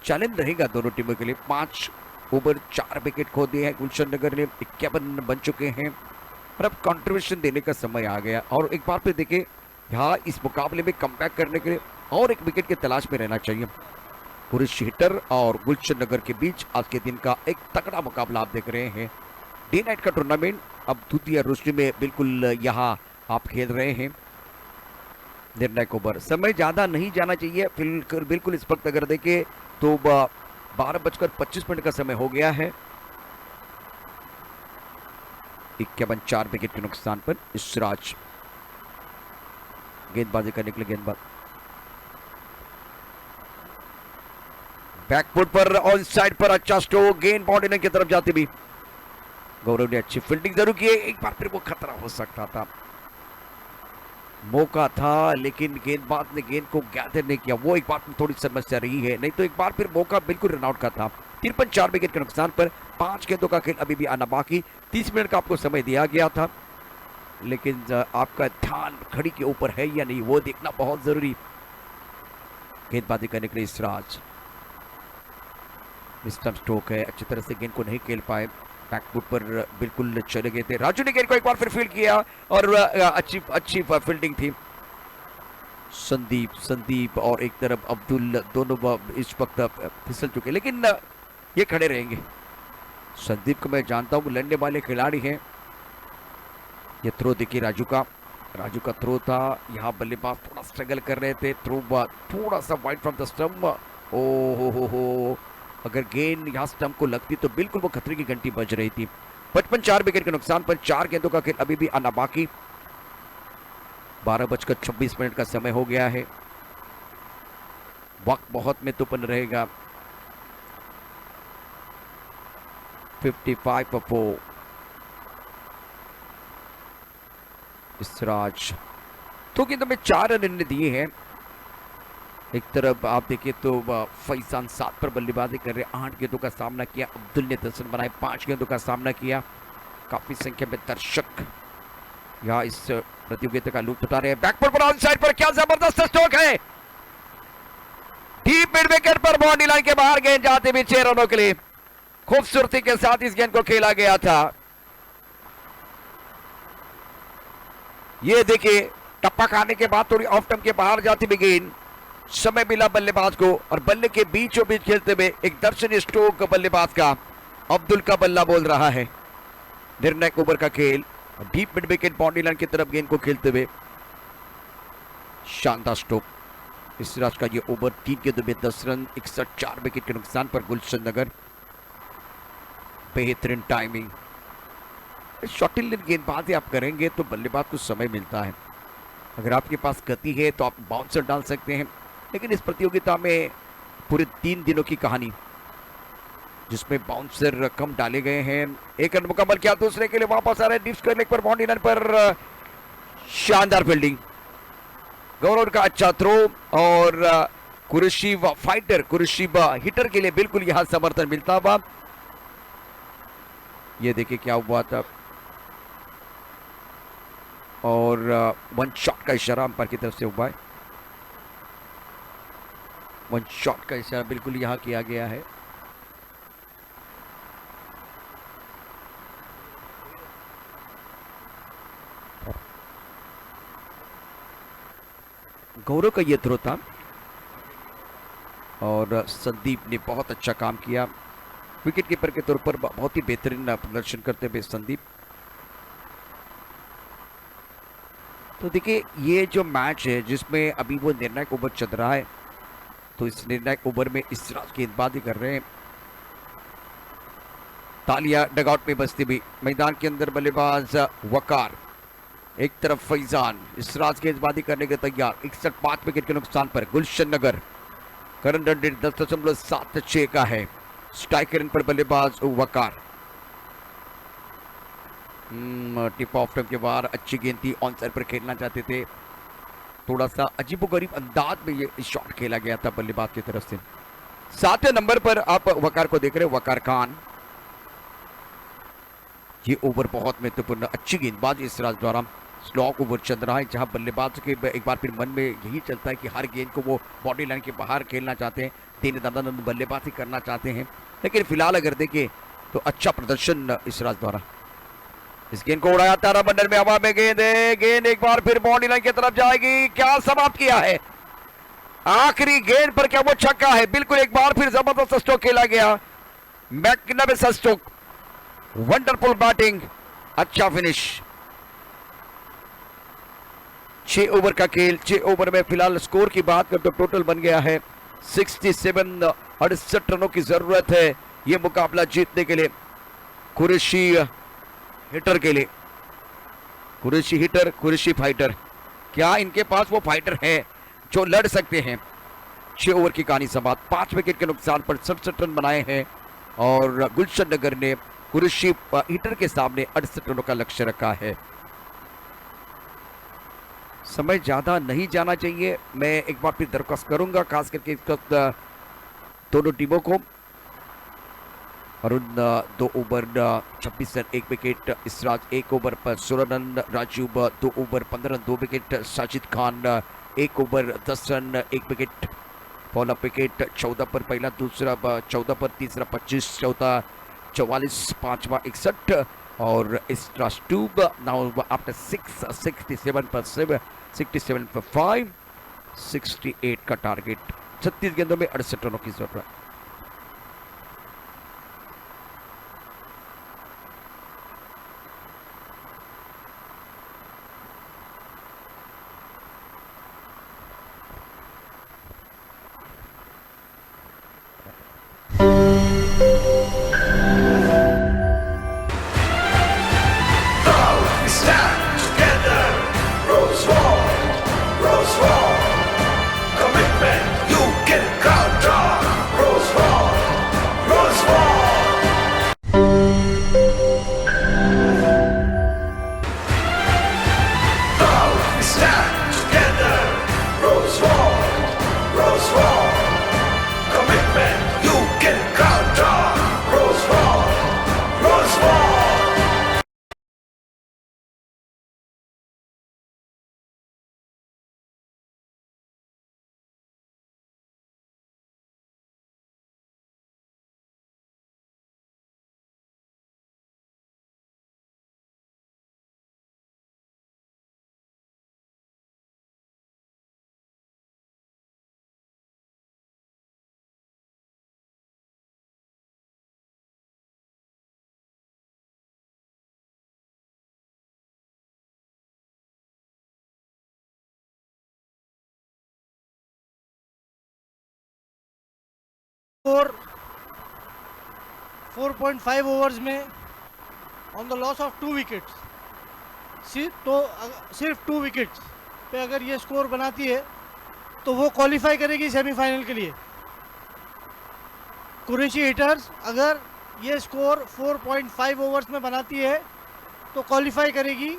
चैलेंज रहेगा दोनों टीमों के लिए। 5 ओवर 4 विकेट खो दिए हैं गुलशन नगर ने, 51 बन चुके हैं और अब कंट्रीब्यूशन देने का समय आ गया। और एक बार फिर देखिए यहाँ इस मुकाबले में कमबैक करने के लिए और एक विकेट की तलाश में रहना चाहिए। कुरैशी हिटर और गुलशन नगर के बीच आज के दिन का एक तगड़ा मुकाबला आप देख रहे हैं। डे नाइट का टूर्नामेंट अब द्वितीय रोशनी में बिल्कुल यहाँ आप खेल रहे हैं। निर्णायक ओवर, समय ज्यादा नहीं जाना चाहिए बिल्कुल इस वक्त अगर देखें तो 12:25 का समय हो गया है। 51 4 विकेट के नुकसान पर इशराज गेंदबाजी करने के लिए गेंदबाज बैकफुट पर ऑन साइड पर अच्छा स्ट्रोक, गेंद बाउंड्री की तरफ जाती भी गौरव ने अच्छी फील्डिंग जरूर की है। एक बार फिर वो खतरा हो सकता था, मौका था, लेकिन गेंदबाज ने गेंद को गैदर नहीं किया। वो एक बार में थोड़ी समस्या रही है, नहीं तो एक बार फिर मौका बिल्कुल रनआउट का था। 53 4 विकेट के नुकसान पर 5 गेंदों का खेल अभी भी आना बाकी। 30 मिनट का आपको समय दिया गया था, लेकिन आपका ध्यान खड़ी के ऊपर है या नहीं वो देखना बहुत जरूरी। गेंदबाजी करने के लिए इशराज, मिस्टर स्ट्रोक है, अच्छी तरह से गेंद को नहीं खेल पाए, बैकफुट पर बिल्कुल चले गए थे। राजू ने गेंद को एक बार फिर फील्ड किया और अच्छी फील्डिंग थी। संदीप और एक तरफ अब्दुल दोनों इस वक्त फिसल चुके, लेकिन ये खड़े रहेंगे। संदीप को मैं जानता हूं, लड़ने वाले खिलाड़ी हैं। ये थ्रो देखिए राजू का थ्रो था, यहाँ बल्लेबाज थोड़ा स्ट्रगल कर रहे थे। थ्रो थोड़ा सा वाइड फ्रॉम द स्टंप। ओ हो, अगर गेंद यहाँ स्टंप को लगती तो बिल्कुल वो खतरे की घंटी बज रही थी। 55 4 विकेट के नुकसान पर 4 गेंदों का खेल अभी भी आना बाकी। 12:26 का समय हो गया है, वक्त बहुत महत्वपूर्ण रहेगा। 55 for 4 इशराज, तो गेंदों में 4 रन इन्होंने दिए हैं। एक तरफ आप देखिए तो फैजान 7 पर बल्लेबाजी कर रहे, 8 गेंदों का सामना किया। अब्दुल ने 10 रन बनाए, 5 गेंदों का सामना किया। काफी संख्या में दर्शक यहाँ इस प्रतियोगिता का लुत्फ उठा रहे हैं। बैकफुट पर ऑन साइड पर क्या जबरदस्त स्ट्रोक है, डीप मिड विकेट पर बाउंड्री लाइन के बाहर गेंद जाते भी 6 रनों के लिए खूबसूरती के साथ इस गेंद को खेला गया था। ये देखिए टप्पा खाने के बाद थोड़ी ऑफ टर्म के बाहर जाती भी गेंद, समय मिला बल्लेबाज को और बल्ले के बीचों बीच खेलते हुए एक दर्शनीय स्ट्रोक बल्लेबाज का। अब्दुल का बल्ला बोल रहा है। निर्णायक ओवर का खेल, deep mid wicket boundary line की तरफ गेंद को खेलते हुए शानदार स्ट्रोक। इशराज का ये ओवर 3 गेंदों में 10 रन, 61 4 विकेट के नुकसान पर गुलशन नगर। बेहतरीन टाइमिंग, शॉर्टिल गेंदबाजी आप करेंगे तो बल्लेबाज को समय मिलता है। अगर आपके पास गति है तो आप बाउंसर डाल सकते हैं, लेकिन इस प्रतियोगिता में पूरे 3 दिनों की कहानी जिसमें बाउंसर कम डाले गए हैं। 1 रन मुकम्मल किया, दूसरे के लिए वापस आ रहे हैं। डिप्स करने पर बाउंड्री लाइन पर शानदार फील्डिंग, गौरव का अच्छा थ्रो और कुरैशी फाइटर, कुरैशी हिटर के लिए बिल्कुल यहां समर्थन मिलता हुआ। ये देखिए क्या हुआ था और 1 शॉट का इशारा अंपायर की तरफ से हुआ है। 1 शॉट का इशारा बिल्कुल यहां किया गया है। गौरव का ये थ्रो था और संदीप ने बहुत अच्छा काम किया। विकेट कीपर के तौर पर बहुत ही बेहतरीन प्रदर्शन करते हुए संदीप। तो देखिए ये जो मैच है जिसमें अभी वो निर्णायक ओवर चल रहा है, तो इस निर्णायक ओवर में इशराज गेंदबाजी कर रहे हैं। तालियां डगआउट में बजती हुई, मैदान के अंदर बल्लेबाज वकार, एक तरफ फैजान, इशराज गेंदबाजी करने के तैयार। 61 5 विकेट के नुकसान पर गुलशन नगर। करंट रन रेट 10.76 का है। स्ट्राइक रन पर बल्लेबाज वकार। टिप ऑफ टर्म के बाहर अच्छी गेंद थी, ऑन साइड पर खेलना चाहते थे। थोड़ा सा अजीबोगरीब अंदाज में ये शॉट खेला गया था बल्लेबाज की तरफ से। 7वें नंबर पर आप वकार को देख रहे हैं, वकार खान। ये ओवर बहुत महत्वपूर्ण, अच्छी गेंदबाजी इस सिराज द्वारा। स्लॉक ओवर चल रहा है जहां बल्लेबाज के एक बार फिर मन में यही चलता है कि हर गेंद को वो बॉडी लाइन के बाहर खेलना चाहते हैं, तीन दंडानंद बल्लेबाजी करना चाहते हैं। लेकिन फिलहाल अगर देखें तो अच्छा प्रदर्शन इस सिराज द्वारा। इस गेंद को उड़ाया 13 बंडल में, हवा में गेंद है, गेंद एक बार फिर बॉडी लाइन की तरफ जाएगी। क्या समाप्त किया है आखिरी गेंद पर, क्या वो छक्का है? बिल्कुल, एक बार फिर जबरदस्त स्ट्रोक खेला गया, मैग्निफिसेंट स्ट्रोक, वंडरफुल बैटिंग, अच्छा फिनिश। 6 ओवर का खेल, 6 ओवर में फिलहाल स्कोर की बात कर तो टोटल बन गया है 67, 68 रनों की जरूरत है ये मुकाबला जीतने के लिए कुरैशी हिटर के लिए। कुरैशी हिटर, कुरैशी फाइटर, क्या इनके पास वो फाइटर है जो लड़ सकते हैं? 6 ओवर की कहानी समाप्त, 5 विकेट के नुकसान पर 67 रन बनाए हैं और गुलशन नगर ने कुरैशी हिटर के सामने 68 रनों का लक्ष्य रखा है। समय ज्यादा नहीं जाना चाहिए, मैं एक बार फिर दरख्वास्त करूंगा खास करके इस वक्त दोनों टीमों को। Arun 2 over 26 run 1 wicket, Israj 1 over पर 16 run, Rajiv 2 over 15 run 2 wicket, Sajid Khan 1 over 10 run 1 wicket, fall of wicket 14 पर पहला, दूसरा 14 पर तीसरा 25, चौथा 44, पांचवा 61 और इसराज 2 नाउ आफ्टर 67 पर 67 पर 5, 68 का टारगेट। 36 गेंदों में 68 रनों की जरूरत। स्कोर 4.5 ओवर्स में on the loss of 2 wickets. सिर्फ 2 विकेट्स पे अगर ये स्कोर बनाती है तो वो क्वालिफाई करेगी सेमीफाइनल के लिए। कुरैशी हिटर्स अगर ये स्कोर 4.5 ओवर्स में बनाती है तो क्वालिफाई करेगी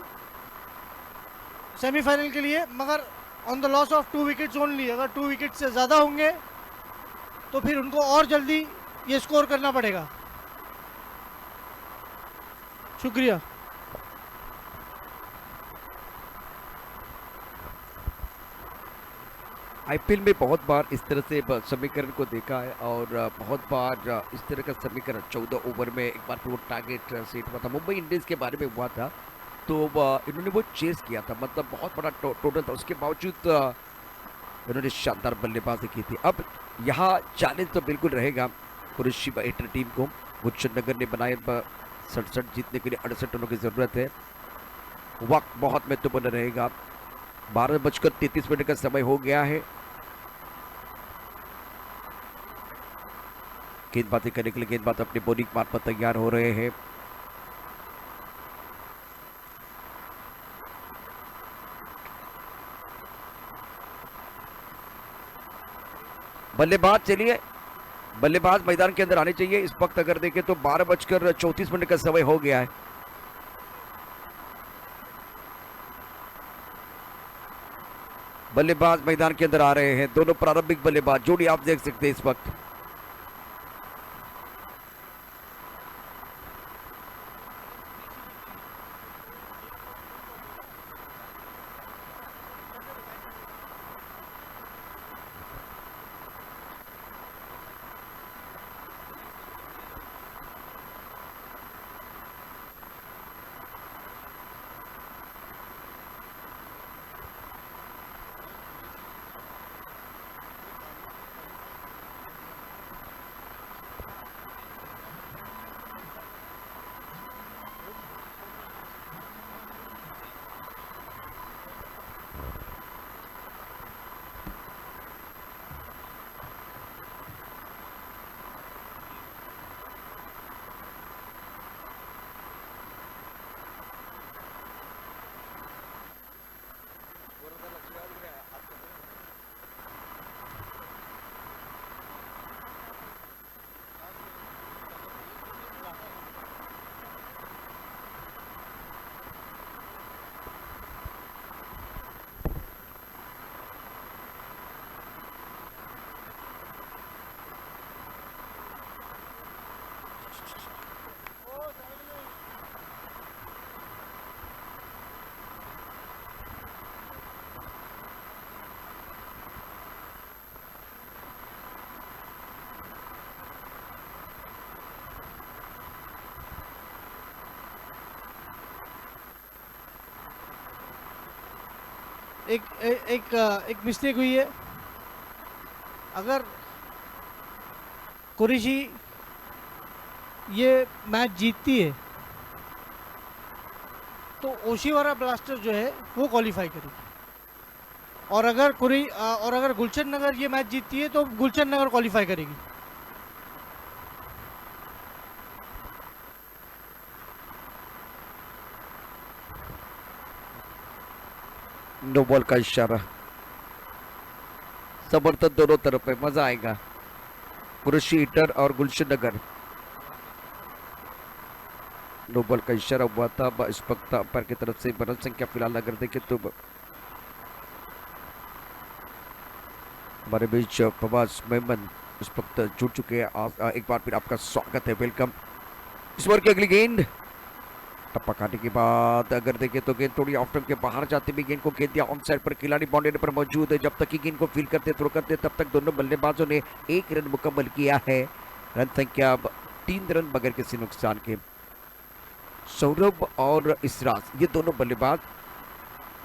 सेमीफाइनल के लिए, मगर on the loss of 2 wickets only. अगर 2 विकेट से ज़्यादा होंगे तो फिर उनको और जल्दी ये स्कोर करना पड़ेगा। शुक्रिया। आईपीएल में बहुत बार इस तरह से समीकरण को देखा है और बहुत बार इस तरह का समीकरण 14 ओवर में एक बार वो टारगेट सेट हुआ था, मुंबई इंडियंस के बारे में हुआ था, तो इन्होंने वो चेस किया था, मतलब बहुत बड़ा टोटल था, उसके बावजूद इन्होंने शानदार बल्लेबाजी की थी। अब यहाँ चैलेंज तो बिल्कुल रहेगा कुरैशी हिटर टीम को। गुलशन नगर ने बनाए 67, जीतने के लिए 68 रनों की जरूरत है। वक्त बहुत महत्वपूर्ण रहेगा, 12:33 का समय हो गया है। गेंदबाजी करने के लिए गेंदबाज अपने बॉलिंग मार्ग पर तैयार हो रहे हैं। बल्लेबाज, चलिए बल्लेबाज मैदान के अंदर आने चाहिए। इस वक्त अगर देखें तो 12:34 का समय हो गया है। बल्लेबाज मैदान के अंदर आ रहे हैं, दोनों प्रारंभिक बल्लेबाज, जोड़ी आप देख सकते हैं इस वक्त। एक मिस्टेक हुई है। अगर कुरैशी ये मैच जीतती है तो ओशिवारा ब्लास्टर जो है वो क्वालिफाई करेगी, और अगर गुलशन नगर ये मैच जीतती है तो गुलशन नगर क्वालिफाई करेगी। नो बॉल का इशारा, समर्थन दोनों तरफ है, मजा आएगा। कुरैशी हिटर और गुलशन नगर, नो बॉल का इशारा हुआ था इस वक्त अंपायर की तरफ से। रन संख्या फिलहाल अगर देखें तो हमारे बीच फवाज मेमन इस वक्त जुड़ चुके हैं। एक बार फिर आपका स्वागत है, वेलकम। इस ओवर की अगली गेंद टप्पा खाने के बाद अगर देखें तो गेंद थोड़ी ऑफ टर्म के बाहर जाते भी गेंद को गेंद दिया ऑन साइड पर, खिलाड़ी बाउंड्री पर मौजूद है। जब तक कि गेंद को फील करते थ्रो करते तब तक दोनों बल्लेबाजों ने 1 रन मुकम्मल किया है। रन संख्या अब 3 रन बगैर किसी नुकसान के। सौरभ और इसराज ये दोनों बल्लेबाज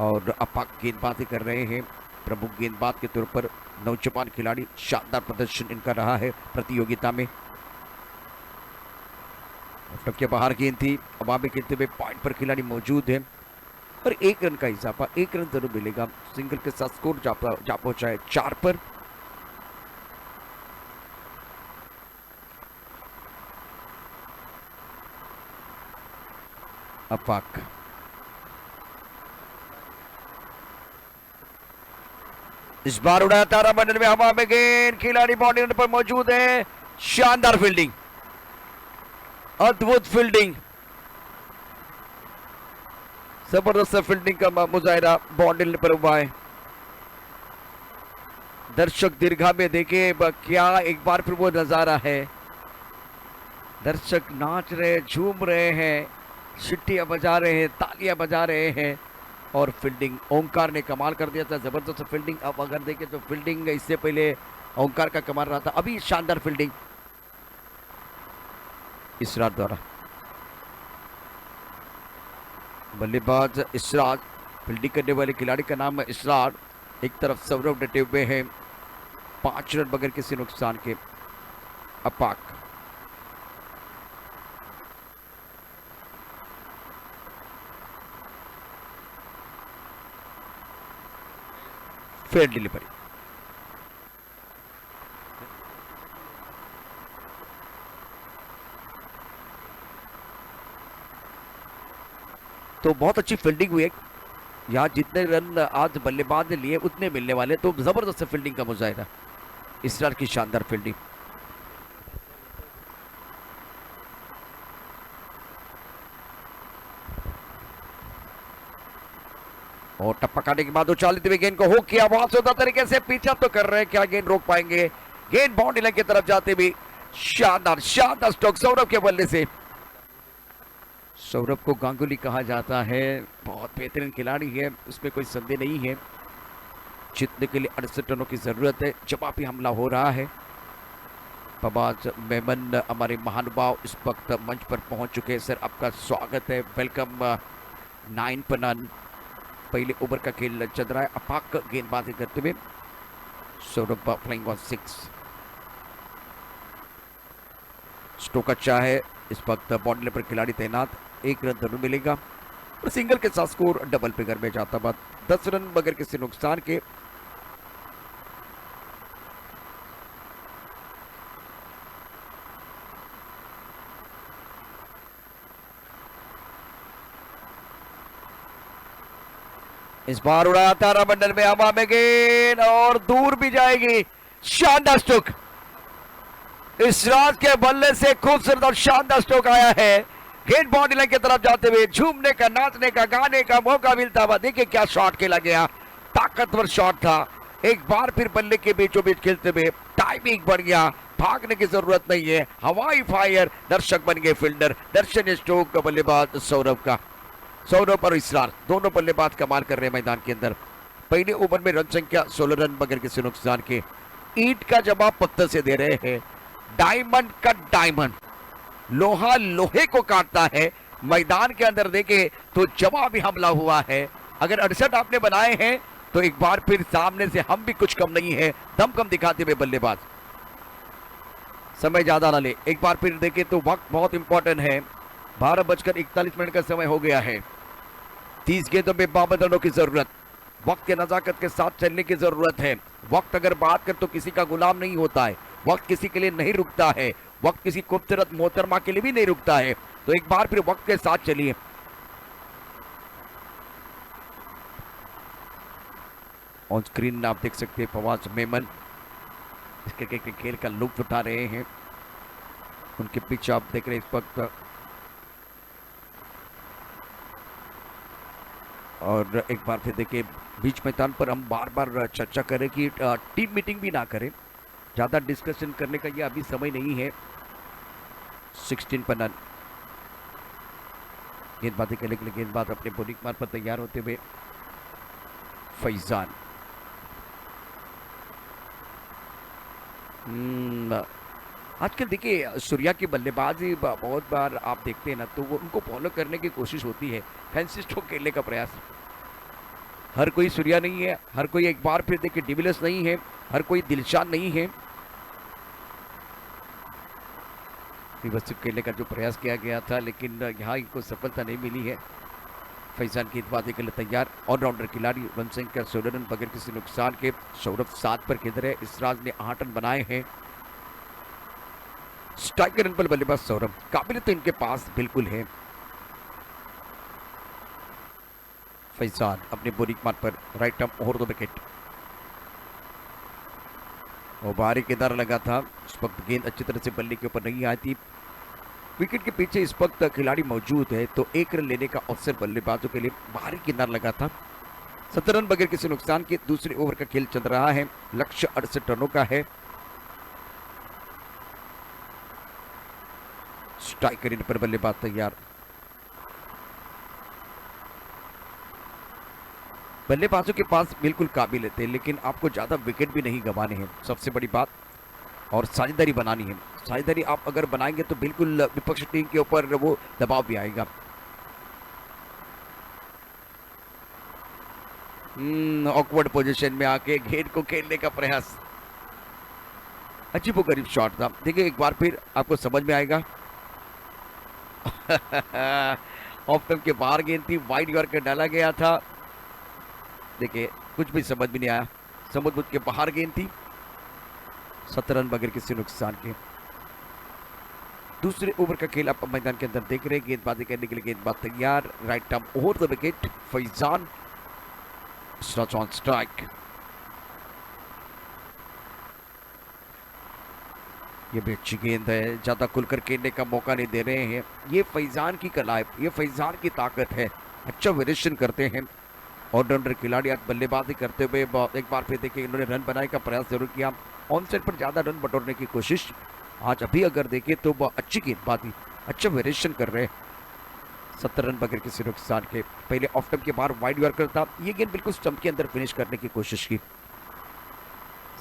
और अपाक गेंदबाजी कर रहे हैं। प्रमुख गेंदबाज के तौर पर नौजवान खिलाड़ी, शानदार प्रदर्शन इनका रहा है प्रतियोगिता में। के बाहर गेंद थी, हवा में खेलते हुए पॉइंट पर खिलाड़ी मौजूद है और 1 रन का इजाफा, 1 रन जरूर मिलेगा। सिंगल के साथ स्कोर जा पहुंचा है 4 पर। अफाक इस बार उड़ाया तारा मंडल में, हवा में गेंद, खिलाड़ी बाउंड्री पर मौजूद है। शानदार फील्डिंग, अद्भुत फील्डिंग, जबरदस्त फील्डिंग का मुजाहिरा बाउंड्री पर हुआ है। दर्शक दीर्घा में देखे क्या एक बार फिर वो नजारा है। दर्शक नाच रहे, झूम रहे हैं, सीटियां बजा रहे हैं, तालियां बजा रहे हैं और फील्डिंग ओंकार ने कमाल कर दिया था, जबरदस्त फील्डिंग। अब अगर देखें तो फील्डिंग इससे पहले ओंकार का कमाल रहा था, अभी शानदार फील्डिंग इसरार द्वारा। बल्लेबाज इसरार, फील्डिंग करने वाले खिलाड़ी का नाम है इसरार। एक तरफ सौरभ डटे हुए हैं 5 रन बगैर किसी नुकसान के। अपाक फेयर डिलीवरी, तो बहुत अच्छी फील्डिंग हुई है यहाँ। जितने रन आज बल्लेबाज ने लिए उतने मिलने वाले, तो जबरदस्त फील्डिंग का मुजाहिरा, इसरार की शानदार फील्डिंग। और टप्पा काटने के बाद उछालते हुए गेंद को हुक किया, बहुत सुंदर तरीके से पीछा तो कर रहे हैं, क्या गेंद रोक पाएंगे? गेंद बाउंड्री लाइन की तरफ जाते भी शानदार शानदार स्ट्रोक सौरभ के बल्ले से। सौरभ को गांगुली कहा जाता है, बहुत बेहतरीन खिलाड़ी है, उसमें कोई संदेह नहीं है। जीतने के लिए 68 रनों की जरूरत है। जवाबी हमला हो रहा है। फवाज मेमन हमारे महानुभाव इस वक्त मंच पर पहुंच चुके हैं। सर आपका स्वागत है, वेलकम। 9 पर नन, पहले ओवर का खेल चल रहा है। अपाक गेंदबाजी करते हुए, सौरभ फ्लाइंग ऑन 6। स्ट्रोक अच्छा है, इस वक्त बाउंड्री पर खिलाड़ी तैनात, 1 रन जरूर मिलेगा और सिंगल के साथ स्कोर डबल फिगर में जाता बाद 10 रन बगैर किसी नुकसान के। इस बार उड़ाया तारामंडल में, हवा में गेंद और दूर भी जाएगी। शानदार स्ट्रोक, इसराज के बल्ले से खूबसूरत और शानदार स्ट्रोक आया है। गेंद बाउंड्री लाइन की तरफ जाते हुए झूमने का, नाचने का, गाने का मौका मिलता हुआ। देखिए क्या शॉट खेला गया, ताकतवर शॉट था। एक बार फिर बल्ले के बीचों बीच खेलते हुए टाइमिंग बढ़ गया, भागने की जरूरत नहीं है, हवाई फायर। दर्शक बन गए फील्डर। दर्शन स्ट्रोक का बल्लेबाज सौरभ का। सौरभ और इसरार दोनों बल्लेबाज कमाल कर रहे हैं मैदान के अंदर। पहले ओवर में रन संख्या 16 रन बगैर किसी नुकसान के। ईंट का जवाब पत्थर से दे रहे हैं, डायमंड का डायमंड, लोहा लोहे को काटता है। मैदान के अंदर देखे तो जवाबी हमला हुआ है। अगर 68 आपने बनाए हैं तो एक बार फिर सामने से हम भी कुछ कम नहीं है, दम कम दिखाते हुए बल्लेबाज। समय ज्यादा ना ले, एक बार फिर देखें तो वक्त बहुत इंपॉर्टेंट है। 12:41 का समय हो गया है। 30 गेंदों में 52 रनों की जरूरत। वक्त के नजाकत के साथ चलने की जरूरत है। वक्त अगर बात कर तो किसी का गुलाम नहीं होता है, वक्त किसी के लिए नहीं रुकता है, वक्त किसी खूबसूरत मोहतरमा के लिए भी नहीं रुकता है। तो एक बार फिर वक्त के साथ चलिए। ऑन स्क्रीन आप देख सकते हैं फवाद मेमन इस क्रिकेट के खेल का लुत्फ उठा रहे हैं। उनके पीछे आप देख रहे हैं इस वक्त, और एक बार फिर देखिए बीच मैदान पर हम बार बार चर्चा करें कि टीम मीटिंग भी ना करें, ज़्यादा डिस्कशन करने का ये अभी समय नहीं है। 16 पर नन। गेंदबाजी करने के लिए गेंदबाज अपने बॉलिंग मार्ग पर तैयार होते हुए फैजान। आजकल देखिए सूर्या की बल्लेबाजी बहुत बार आप देखते हैं ना, तो वो उनको फॉलो करने की कोशिश होती है, फैंसी स्ट्रोक खेलने का प्रयास। हर कोई सूर्या नहीं है, हर कोई एक बार फिर देखिए डिविलियर्स नहीं है, हर कोई दिलशान नहीं है। व्यवस्थित खेलने का जो प्रयास किया गया था, लेकिन यहाँ इनको सफलता नहीं मिली है। फैजान गेंदबाजी के लिए तैयार ऑलराउंडर खिलाड़ी वन संख्या 16 रन बगैर किसी नुकसान के। सौरभ 7 पर किधर है, इसराज ने 8 रन बनाए हैं। स्ट्राइकर रन पर बल्लेबाज सौरभ, काबिलियत तो इनके पास बिल्कुल है। फैजान अपने बॉलिंग मार्ग पर right arm over the wicket. और बाहरी किनारा लगा था, इस वक्त गेंद अच्छी तरह से बल्ले के ऊपर नहीं आई थी। विकेट के पीछे इस वक्त खिलाड़ी मौजूद है, तो 1 रन लेने का अवसर बल्लेबाजों के लिए बाहरी किनारा लगा था। 17 रन बगैर किसी नुकसान के दूसरे ओवर का खेल चल रहा है। लक्ष्य 68 रनों का है। स्ट्राइकर इन पर बल्लेबाज तैयार। बल्लेबाजों के पास बिल्कुल काबिलियत है, लेकिन आपको ज्यादा विकेट भी नहीं गंवाने हैं, सबसे बड़ी बात। और साझेदारी बनानी है। साझेदारी आप अगर बनाएंगे तो बिल्कुल विपक्ष टीम के ऊपर वो दबाव भी आएगा। ऑकवर्ड पोजीशन में आके गेंद को खेलने का प्रयास, अजीबोगरीब शॉट था। देखिए एक बार फिर आपको समझ में आएगा। ऑफ स्टंप के बाहर गेंद थी, वाइड यॉर्कर डाला गया था। देखिए कुछ भी समझ में नहीं आया, समुद्र के बाहर गेंद थी। 17 रन बगैर किसी नुकसान के। दूसरे ओवर का खेल आप मैदान के अंदर देख रहे हैं। गेंदबाजी करने के लिए गेंदबाज तैयार, right arm over the wicket. Faizan on strike. ये भी अच्छी गेंद है, ज्यादा खुलकर खेलने का मौका नहीं दे रहे हैं। ये फैजान की कला है, ये फैजान की ताकत है। अच्छा वेरिएशन करते हैं ऑलराउंडर खिलाड़ी। आज बल्लेबाजी करते हुए एक बार फिर देखिए इन्होंने रन बनाने का प्रयास जरूर किया। ऑन साइड पर ज्यादा रन बटोरने की कोशिश आज अभी अगर देखें तो अच्छी गेंदबाजी, अच्छा वेरिएशन कर रहे हैं। 17 रन बगैर किसी नुकसान के। पहले ऑफ स्टंप के बाहर वाइड यॉर्कर था, ये गेंद बिल्कुल स्टंप के अंदर फिनिश करने की कोशिश की।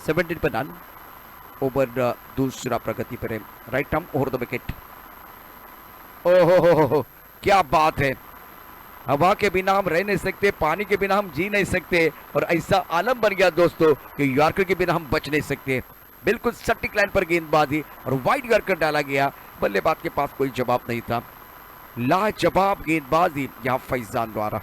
17 पर रन। ओवर दूसरा प्रगति पर है, right arm over the wicket. ओहो क्या बात है। हवा के बिना हम रह नहीं सकते, पानी के बिना हम जी नहीं सकते, और ऐसा आलम बन गया दोस्तों कि यॉर्कर के बिना हम बच नहीं सकते। बिल्कुल सटीक लाइन पर गेंदबाजी और वाइड यॉर्कर डाला गया। बल्लेबाज के पास कोई जवाब नहीं था। लाजवाब गेंदबाजी यहां फैजान द्वारा।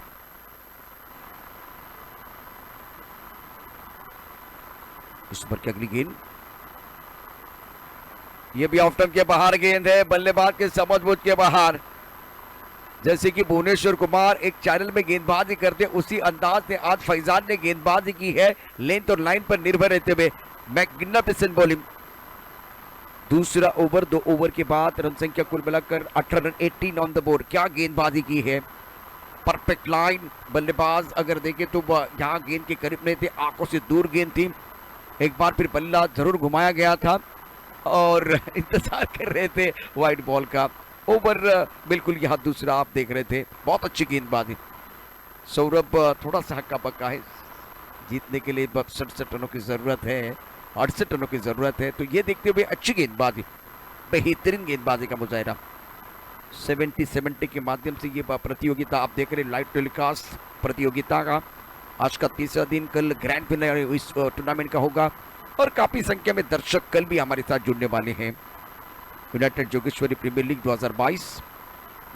इस पर की अगली गेंद, ये भी ऑफ स्टंप के बाहर गेंद है, बल्लेबाज के समझबूझ के बाहर। जैसे कि भुवनेश्वर कुमार एक चैनल में गेंदबाजी करते उसी अंदाज से आज फैजान ने गेंदबाजी की है, लेंथ और लाइन पर निर्भर रहते हुए। Magnificent bowling. दूसरा ओवर, 2 ओवर के बाद रन संख्या कुल मिलाकर 18 रन, 18 ऑन द बोर्ड। क्या गेंदबाजी की है, परफेक्ट लाइन। बल्लेबाज अगर देखें तो यहाँ गेंद के करीब नहीं थे, आंखों से दूर गेंद थी। एक बार फिर बल्ला जरूर घुमाया गया था और इंतजार कर रहे थे वाइड बॉल का। ओवर बिल्कुल यहाँ दूसरा आप देख रहे थे, बहुत अच्छी गेंदबाजी। सौरभ थोड़ा सा हक्का पक्का है, जीतने के लिए 67 रनों की जरूरत है, 68 रनों की जरूरत है। तो ये देखते हुए अच्छी गेंदबाजी, बेहतरीन गेंदबाजी का मुजाहिरा। 70 के माध्यम से ये प्रतियोगिता आप देख रहे हैं, लाइव टेलीकास्ट प्रतियोगिता का आज का तीसरा दिन, कल ग्रैंड फिनाले इस टूर्नामेंट का होगा और काफी संख्या में दर्शक कल भी हमारे साथ जुड़ने वाले हैं। यूनाइटेड जोगेश्वरी प्रीमियर लीग 2022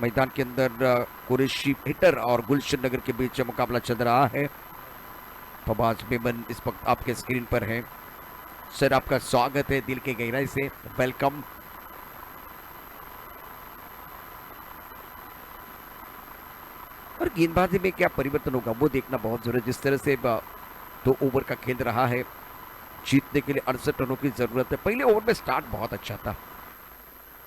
मैदान के अंदर कुरैशी हिटर और गुलशन नगर के बीच मुकाबला चल रहा है। फवाद मेमन इस वक्त आपके स्क्रीन पर है। सर आपका स्वागत है दिल के गहराई से, वेलकम। और गेंदबाजी में क्या परिवर्तन होगा वो देखना बहुत जरूरी है। जिस तरह से 2 ओवर का खेल रहा है, जीतने के लिए 68 रनों की जरूरत है। पहले ओवर में स्टार्ट बहुत अच्छा था,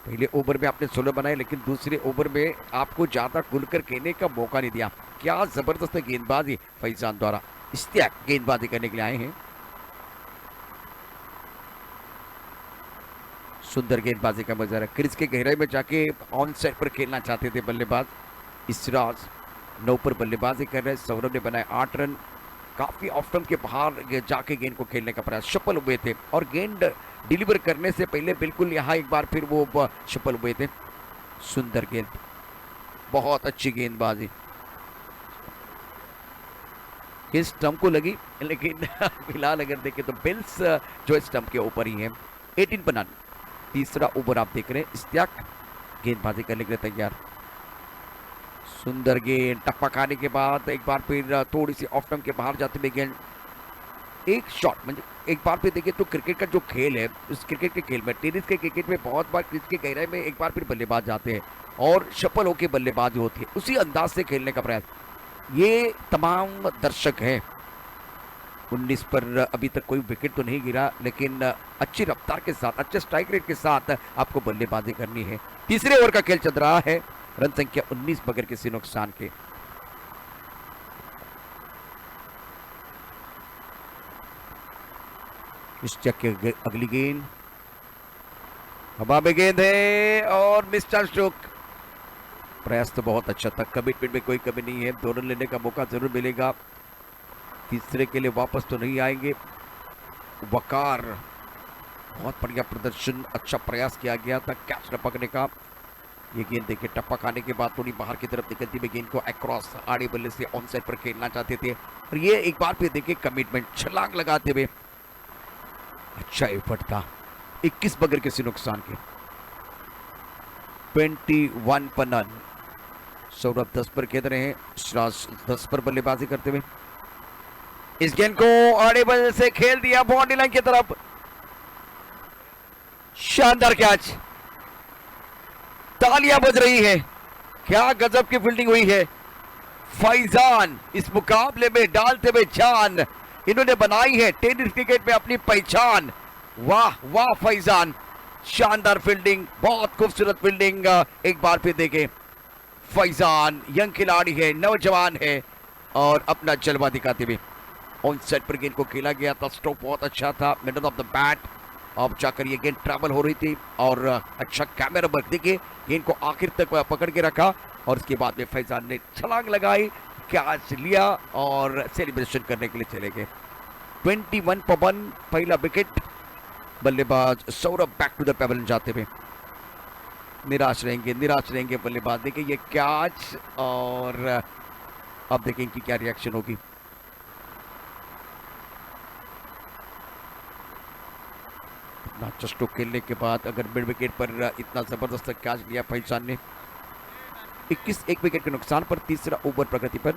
पहले ओवर में आपने 16 बनाए, लेकिन दूसरे ओवर में आपको ज्यादा खुलकर खेलने का मौका नहीं दिया। क्या जबरदस्त गेंदबाजी फैजान द्वारा। इश्तियाक गेंदबाजी करने के लिए आए हैं, सुंदर गेंदबाजी का मजा है। क्रीज के गहराई में जाके ऑन साइड पर खेलना चाहते थे बल्लेबाज इसराज, 9 पर बल्लेबाजी कर रहे हैं। सौरभ ने बनाए 8 रन। काफी ऑफ स्टंप के बाहर जाके गेंद को खेलने का प्रयास, सफल हुए थे और गेंद डिलीवर करने से पहले बिल्कुल यहाँ एक बार फिर वो सफल हुए थे। सुंदर गेंद, बहुत अच्छी गेंदबाजी। इस स्टंप को लगी, लेकिन फिलहाल अगर देखें तो बिल्स जो स्टंप के ऊपर ही है। 18 पर रन, तीसरा ओवर आप देख रहे हैं। इश्तियाक गेंदबाजी करने के लिए तैयार। सुंदर गेंद, टप्पा खाने के बाद एक बार फिर थोड़ी सी ऑफ स्टंप के बाहर जाते हुए गेंद, एक शॉट। मतलब एक बार फिर देखिए तो क्रिकेट का जो खेल है, उस क्रिकेट के खेल में, टेनिस के क्रिकेट में बहुत बार क्रीज के गहराई में एक बार फिर बल्लेबाज जाते हैं और सफल होकर बल्लेबाजी होती है। उसी अंदाज से खेलने का प्रयास ये तमाम दर्शक हैं। 19 पर अभी तक कोई विकेट तो नहीं गिरा, लेकिन अच्छी रफ्तार के साथ, अच्छे स्ट्राइक रेट के साथ आपको बल्लेबाजी करनी है। तीसरे ओवर का खेल चल रहा है, रन संख्या 19 बगैर किसी नुकसान के। इस चक के अगली गेंद हवा में गेंद है और मिस्टर स्ट्रोक। प्रयास तो बहुत अच्छा था, कमिटमेंट में कोई कमी नहीं है। 2 रन लेने का मौका जरूर मिलेगा। तीसरे के लिए वापस तो नहीं आएंगे। वकार, बहुत बढ़िया प्रदर्शन, अच्छा प्रयास किया गया था कैच पकड़ने का। ये गेंद देखिए टप्पा खाने के बाद थोड़ी बाहर की तरफ निकलती हुई गेंद को अक्रॉस आड़े बल्ले से ऑन साइड पर खेलना चाहते थे और ये एक बार फिर देखिए कमिटमेंट, छलांग लगाते हुए अच्छा एफर्ट था। 21 बगैर किसी नुकसान के। 21 पर रन। सौरभ 10 पर खेल रहे हैं, सिराज 10 पर बल्लेबाजी करते हुए। इस गेंद को आड़े बल्ले से खेल दिया बाउंड्री लाइन की तरफ। शानदार कैच, तालियां बज रही है। क्या गजब की फील्डिंग हुई है। फैजान इस मुकाबले में डालते हुए जान, इन्होंने बनाई है टेनिस क्रिकेट में अपनी पहचान। वाह वाह फैजान, शानदार फील्डिंग, बहुत खूबसूरत फील्डिंग। एक बार फिर देखें, फैजान यंग खिलाड़ी है, नौजवान है और अपना जलवा दिखाते हुए ऑन साइड पर गेंद को खेला गया था। स्ट्रोक बहुत अच्छा था, मिडल ऑफ द बैट। अब जाकर ये गेंद ट्रैवल हो रही थी और अच्छा कैमरा वर्क देखिए, गेंद को आखिर तक पकड़ के रखा और उसके बाद में फैजान ने छलांग लगाई, कैच लिया और सेलिब्रेशन करने के लिए चले गए। 21 पर 1, पहला विकेट। बल्लेबाज Saurabh back to the pavilion जाते हुए निराश रहेंगे बल्लेबाज। देखिए ये कैच और अब देखें इनकी क्या रिएक्शन होगी। इतना अच्छा स्ट्रोक खेलने के बाद अगर मिड विकेट पर इतना जबरदस्त कैच लिया फैजान ने। 21 एक विकेट के नुकसान पर तीसरा ओवर प्रगति पर।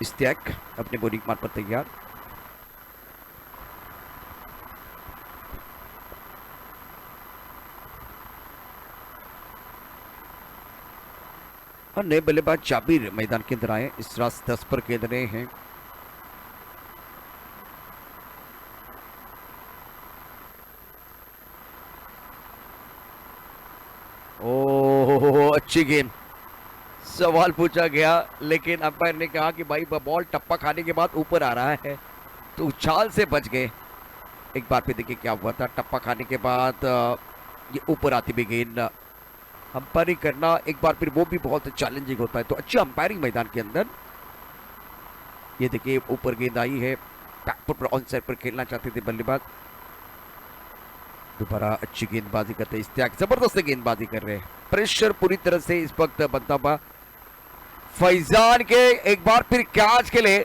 इश्तियाक अपने बॉलिंग मार्ग पर तैयार। और नए बल्लेबाज जाबिर मैदान के अंदर आए। इस रात 10 पर खेल रहे हैं। ओह अच्छी गेंद, सवाल पूछा गया लेकिन अंपायर ने कहा कि भाई बॉल टप्पा खाने के बाद ऊपर आ रहा है तो उछाल से बच गए। एक बार फिर देखिए क्या हुआ था, टप्पा खाने के बाद ये ऊपर आती भी गेंद। अंपायरिंग करना एक बार फिर वो भी बहुत चैलेंजिंग होता है, तो अच्छी अंपायरिंग मैदान के अंदर। ये देखिए ऊपर गेंद आई है, बैकफुट पर ऑन साइड पर खेलना चाहते थे बल्लेबाज। दोबारा अच्छी गेंदबाजी करते इस्तेक जबरदस्त गेंदबाजी कर रहे हैं, प्रेशर पूरी तरह से इस वक्त बनता हुआ फैजान के। एक बार फिर कैच के लिए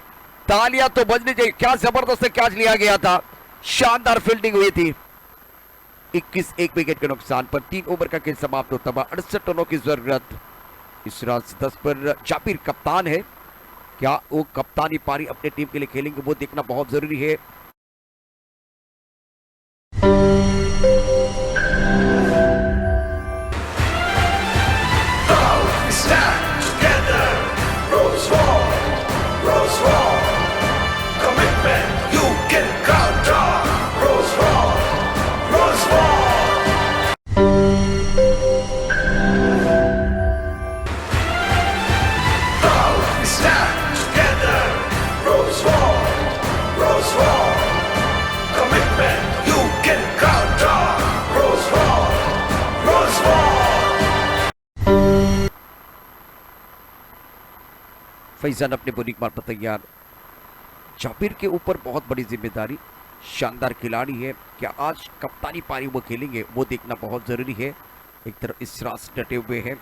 तालियां तो बजनी चाहिए, क्या जबरदस्त कैच लिया गया था, शानदार फील्डिंग हुई थी। 21 एक विकेट के नुकसान पर 3 ओवर का खेल समाप्त होता हुआ 68 रनों की जरूरत। इस रात 10 पर जाबिर कप्तान है, क्या वो कप्तानी पारी अपने टीम के लिए खेलेंगे वो देखना बहुत जरूरी है। फैजान अपने बॉलिंग मार पर तैयार। जाबिर के ऊपर बहुत बड़ी जिम्मेदारी, शानदार खिलाड़ी है, क्या आज कप्तानी पारी वो खेलेंगे वो देखना बहुत जरूरी है। एक तरफ इसराज डटे हुए हैं।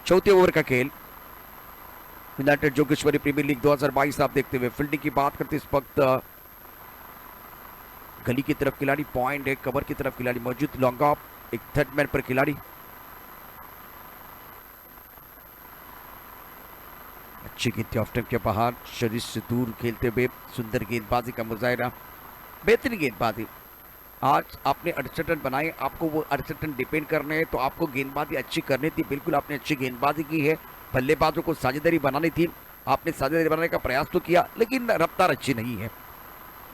चौथे ओवर का खेल यूनाइटेड जोगेश्वरी प्रीमियर लीग 2022 आप देखते हुए फील्डिंग की बात करते इस वक्त गली की तरफ खिलाड़ी पॉइंट है, कवर की तरफ खिलाड़ी मौजूद, लॉन्ग ऑफ, एक थर्ड मैन पर खिलाड़ी। अच्छी गेंद ऑफ टाइम के बाहर, शरीर से दूर खेलते हुए सुंदर गेंदबाजी का मुजाहरा, बेहतरीन गेंदबाजी। आज आपने 68 रन बनाए, आपको वो 68 रन डिपेंड करने हैं तो आपको गेंदबाजी अच्छी करनी थी, बिल्कुल आपने अच्छी गेंदबाजी की है। बल्लेबाजों को साझेदारी बनानी थी, आपने साझेदारी बनाने का प्रयास तो किया लेकिन रफ्तार अच्छी नहीं है।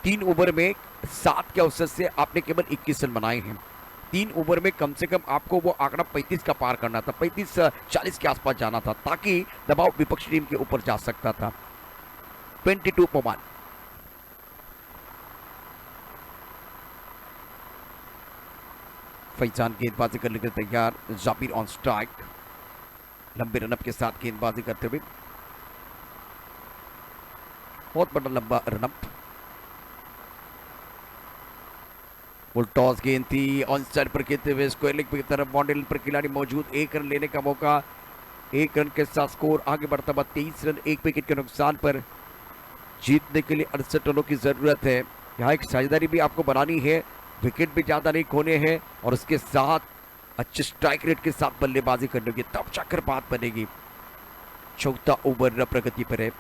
3 ओवर में 7 के औसत से आपने केवल 21 रन बनाए हैं। 3 ओवर में कम से कम आपको वो आंकड़ा 35 का पार करना था, 35-40 के आसपास जाना था ताकि दबाव विपक्षी टीम के ऊपर जा सकता था। 22 पर 1। फैजान गेंदबाजी करने के लिए तैयार, जाबिर ऑन स्ट्राइक, लंबे रनअप के साथ गेंदबाजी करते हुए, बहुत बड़ा लंबा रनअप। फुल टॉस गेंद थी, ऑन साइड पर खेलते हुए स्क्वायर लेग की तरफ बाउंड्री पर खिलाड़ी मौजूद, 1 रन लेने का मौका, 1 रन के साथ स्कोर आगे बढ़ता हुआ 23 रन 1 विकेट के नुकसान पर। जीतने के लिए 68 रनों की जरूरत है। यहाँ एक साझेदारी भी आपको बनानी है, विकेट भी ज्यादा नहीं खोने हैं और उसके साथ अच्छे स्ट्राइक रेट के साथ बल्लेबाजी करने की, तब जाकर बात बनेगी। चौथा ओवर प्रगति पर है।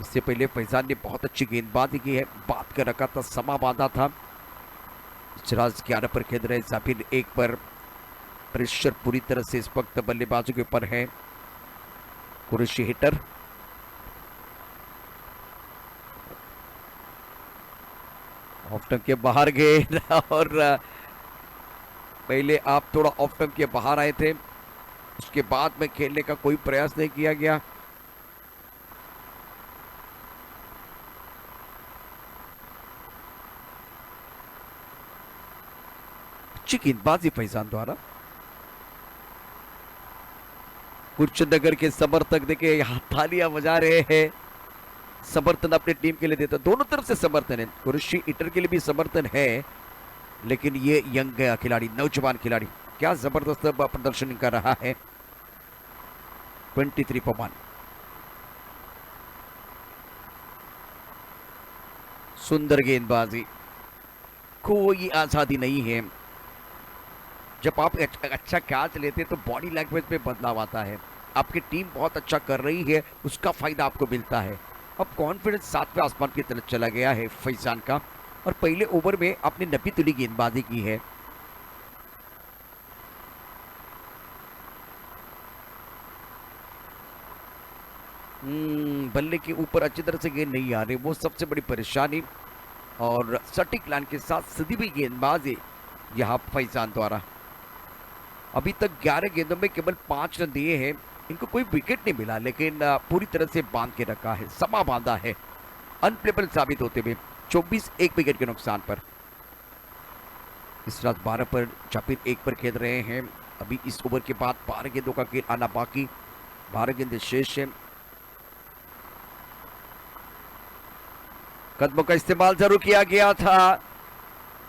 इससे पहले फैजान ने बहुत अच्छी गेंदबाजी की है, बात कर रखा था, समा बांधा था। सिराज 11 पर खेल रहे, जाबिर 1 पर। प्रेशर पूरी तरह से इस वक्त बल्लेबाजों के ऊपर है। कुरैशी हिटर, ऑफ टर्म के बाहर गए और पहले आप थोड़ा ऑफ टर्म के बाहर आए थे, उसके बाद में खेलने का कोई प्रयास नहीं किया गया। अच्छी गेंदबाजी फैजान द्वारा। कुर्चनगर के समर्थक देखे यहाँ तालियां बजा रहे हैं, समर्थन अपनी टीम के लिए देता, दोनों तरफ से समर्थन है, कुरैशी हिटर के लिए भी समर्थन है, लेकिन ये यंग खिलाड़ी, नौजवान खिलाड़ी क्या जबरदस्त प्रदर्शन कर रहा है। 23 पर 1। सुंदर गेंदबाजी, कोई आजादी नहीं है। जब आप अच्छा कैच लेते तो बॉडी लैंग्वेज में बदलाव आता है, आपकी टीम बहुत अच्छा कर रही है उसका फायदा आपको मिलता है। अब कॉन्फिडेंस 7वें आसमान की तरफ चला गया है फैजान का, और पहले ओवर में आपने 90 तुली गेंदबाजी की है। बल्ले के ऊपर अच्छी तरह से गेंद नहीं आ रही, वो सबसे बड़ी परेशानी। और सटीक लाइन के साथ सीधी भी गेंदबाजी यहाँ फैजान द्वारा। अभी तक 11 गेंदों में केवल 5 रन दिए हैं, इनको कोई विकेट नहीं मिला, लेकिन पूरी तरह से बांध के रखा है, समा बांधा है, अनप्लेबल साबित होते हुए 24 1 विकेट के नुकसान पर। इस रात 12 पर जाबिर 1 पर खेल रहे हैं। अभी इस ओवर के बाद 12 गेंदों का खेल आना बाकी, 12 गेंदें शेष है। कदमों का इस्तेमाल जरूर किया गया था,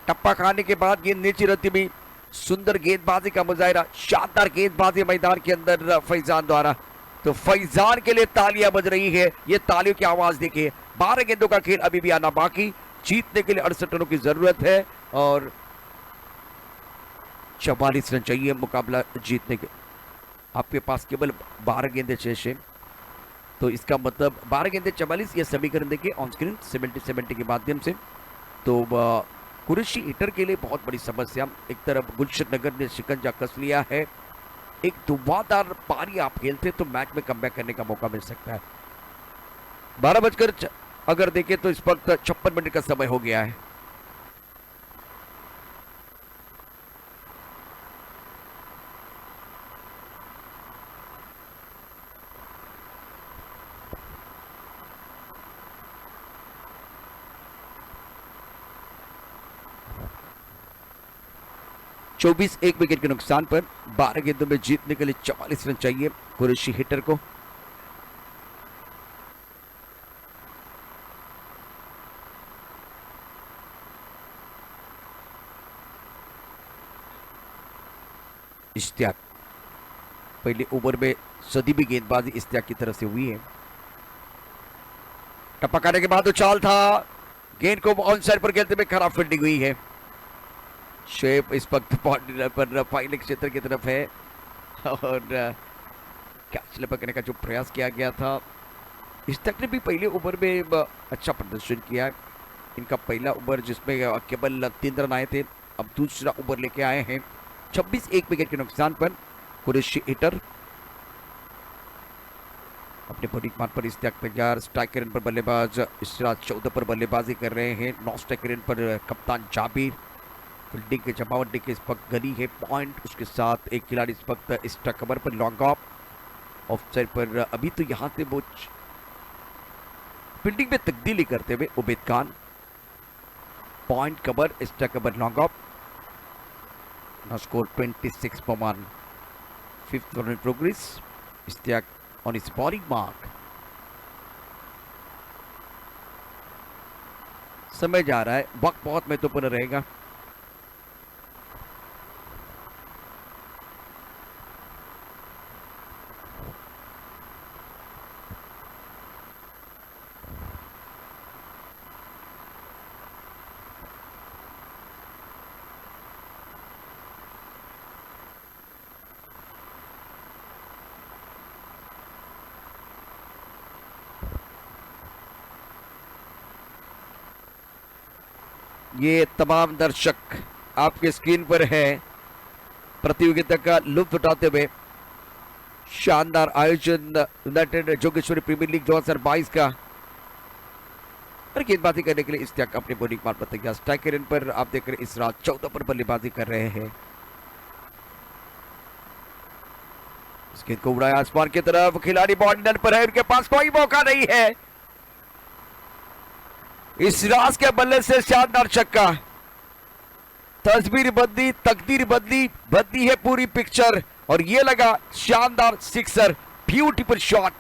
टप्पा खाने के बाद गेंद नीचे रहती हुई सुंदर गेंदबाजी का मुजाहिरा, शानदार गेंदबाजी मैदान के अंदर फैजान द्वारा। तो फैजान के लिए तालियां बज रही है, ये तालियों की आवाज देखिए। 12 गेंदों का खेल अभी भी आना बाकी, जीतने के लिए 68 रनों की जरूरत है और 44 रन चाहिए मुकाबला जीतने के। आपके पास केवल 12 गेंदे शेष है, तो इसका मतलब 12 गेंदे 44, ये समीकरण देखिए ऑन स्क्रीन 70-70 के माध्यम से। तो कुरैशी हिटर के लिए बहुत बड़ी समस्या। एक तरफ गुलशन नगर ने शिकंजा कस लिया है, एक धुआंधार पारी आप खेलते तो मैच में कमबैक करने का मौका मिल सकता है। 12 बजकर अगर देखें तो इस वक्त 56 मिनट का समय हो गया है। चौबीस एक विकेट के नुकसान पर 12 गेंदों में जीतने के लिए 44 रन चाहिए कुरैशी हिटर को। इश्तियाक पहले ओवर में सदी भी गेंदबाजी इश्तियाक की तरफ से हुई है। टप्पा खाने के बाद उछाल था, गेंद को ऑन साइड पर खेलते हुए खराब फील्डिंग हुई है। शेप इस वक्त बाउंड्री पर फाइनल क्षेत्र की तरफ है और कैच लपकने का जो प्रयास किया गया था, इश्तियाक ने भी पहले ओवर में अच्छा प्रदर्शन किया है। इनका पहला ओवर जिसमें केवल 3 रन आए थे, अब दूसरा ओवर लेके आए हैं। 26 एक विकेट के नुकसान पर कुरैशी हिटर अपने बॉलिंग मान पर इश्तियाक तैयार। स्ट्राइक रन पर बल्लेबाज इशराज 14 पर बल्लेबाजी कर रहे हैं। नॉन स्ट्राइक रन पर कप्तान जाबिर। फील्डिंग के जमावट के इस वक्त गली है पॉइंट, उसके साथ एक खिलाड़ी इस वक्त एक्स्ट्रा कवर पर लॉन्ग ऑफ साइड पर। अभी तो यहां से वो फील्डिंग में तब्दीली करते हुए Ubaid Khan, point cover extra cover long of. Now score 26 for 1. 5th run in progress. Ishtiaq on his bowling mark. समय जा रहा है, वक्त बहुत महत्वपूर्ण रहेगा। ये तमाम दर्शक आपके स्क्रीन पर है प्रतियोगिता का लुत्फ उठाते हुए। शानदार आयोजन यूनाइटेड जोगेश्वरी प्रीमियर लीग 2022 का। और गेंदबाजी करने के लिए इश्तियाक अपने बॉलिंग मान पर तैयार। स्ट्राइक रन पर आप देख रहे हैं इशराज 14 पर बल्लेबाजी कर रहे हैं। इस गेंद को उड़ाया आसमान की तरफ, खिलाड़ी बॉल पर है, उनके पास कोई मौका नहीं है। इशराज के बल्ले से शानदार छक्का। तस्वीर बदली, तकदीर बदली, बदली है पूरी पिक्चर और ये लगा शानदार सिक्सर, ब्यूटीफुल शॉट।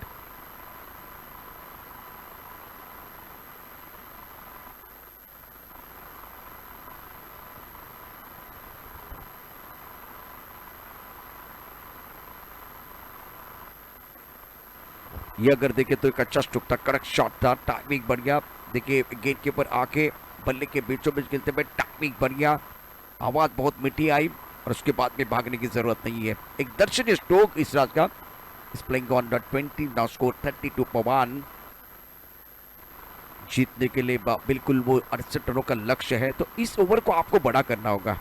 ये अगर देखे तो एक अच्छा स्ट्रोक था, कड़क शॉट था, टाइमिंग बढ़िया। देखिए गेंद के ऊपर आके बल्ले के बीचों बीच खेलते हुए टाइमिंग बढ़िया, आवाज बहुत मीठी आई और उसके बाद में भागने की जरूरत नहीं है। एक दर्शनीय स्ट्रोक इशराज का। इस playing on the 20, now score 32 for 1। जीतने के लिए बिल्कुल वो 68 रनों का लक्ष्य है, तो इस ओवर को आपको बड़ा करना होगा।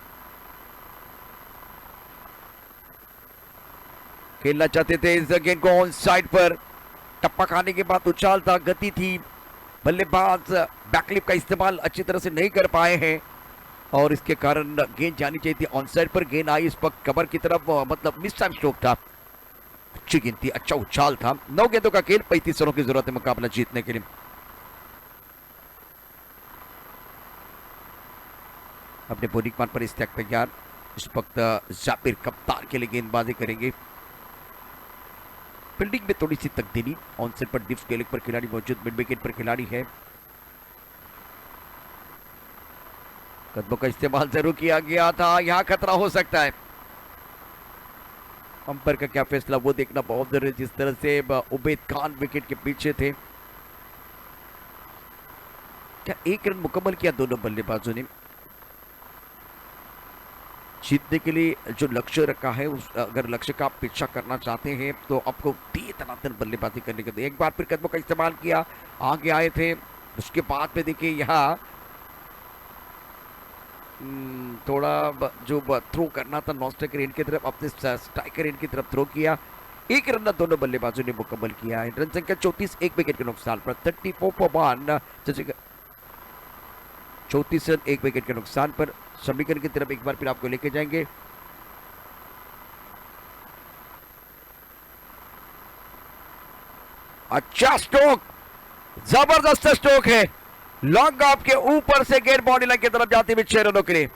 खेलना चाहते थे इस गेंद को ऑन साइड पर, टप्पा खाने के बाद उछाल था, गति थी, बल्लेबाज बैकलिप का इस्तेमाल अच्छी तरह से नहीं कर पाए हैं और इसके कारण गेंद जानी चाहिए थी ऑन साइड पर। गेंद आई इस वक्त कवर की तरफ, मतलब मिस टाइम स्ट्रोक था। अच्छी गेंद थी, अच्छा उछाल था। 9 गेंदों का खेल, 35 रनों की जरूरत है मुकाबला जीतने के लिए। अपने बॉलिंग मान पर इश्तियाक तैयार। इस वक्त जाबिर कप्तान के लिए गेंदबाजी करेंगे। फील्डिंग में थोड़ी सी तब्दीली, ऑन साइड पर डिफ स्केलिंग पर खिलाड़ी मौजूद, मिड विकेट पर खिलाड़ी है। कदमों का इस्तेमाल जरूर किया गया था, यहाँ खतरा हो सकता है। अंपायर का क्या फैसला वो देखना बहुत जरूरी है। जिस तरह से उबैद खान विकेट के पीछे थे, क्या 1 रन मुकम्मल किया दोनों बल्लेबाजों ने। जीतने के लिए जो लक्ष्य रखा है, अगर लक्ष्य का आप पीछा करना चाहते हैं तो आपको धनाधन बल्लेबाजी करने के लिए एक बार फिर कदमों का इस्तेमाल किया, आगे आए थे। उसके बाद में देखिए यहाँ थोड़ा जो थ्रो करना था नॉन स्ट्राइकर एंड की तरफ, अपने स्ट्राइकर एंड की तरफ थ्रो किया। 1 रन दोनों बल्लेबाजों ने मुकम्मल किया है। रन संख्या 34, 1 विकेट के नुकसान पर 34 फॉर 1, 34 रन 1 विकेट के नुकसान पर। समीकरण की तरफ एक बार फिर आपको लेके जाएंगे। अच्छा स्ट्रोक, जबरदस्त स्ट्रोक है, लॉन्ग ऑफ के ऊपर से गेंद बाउंड्री लाइन की तरफ जाती हुई 6 रनों के लिए।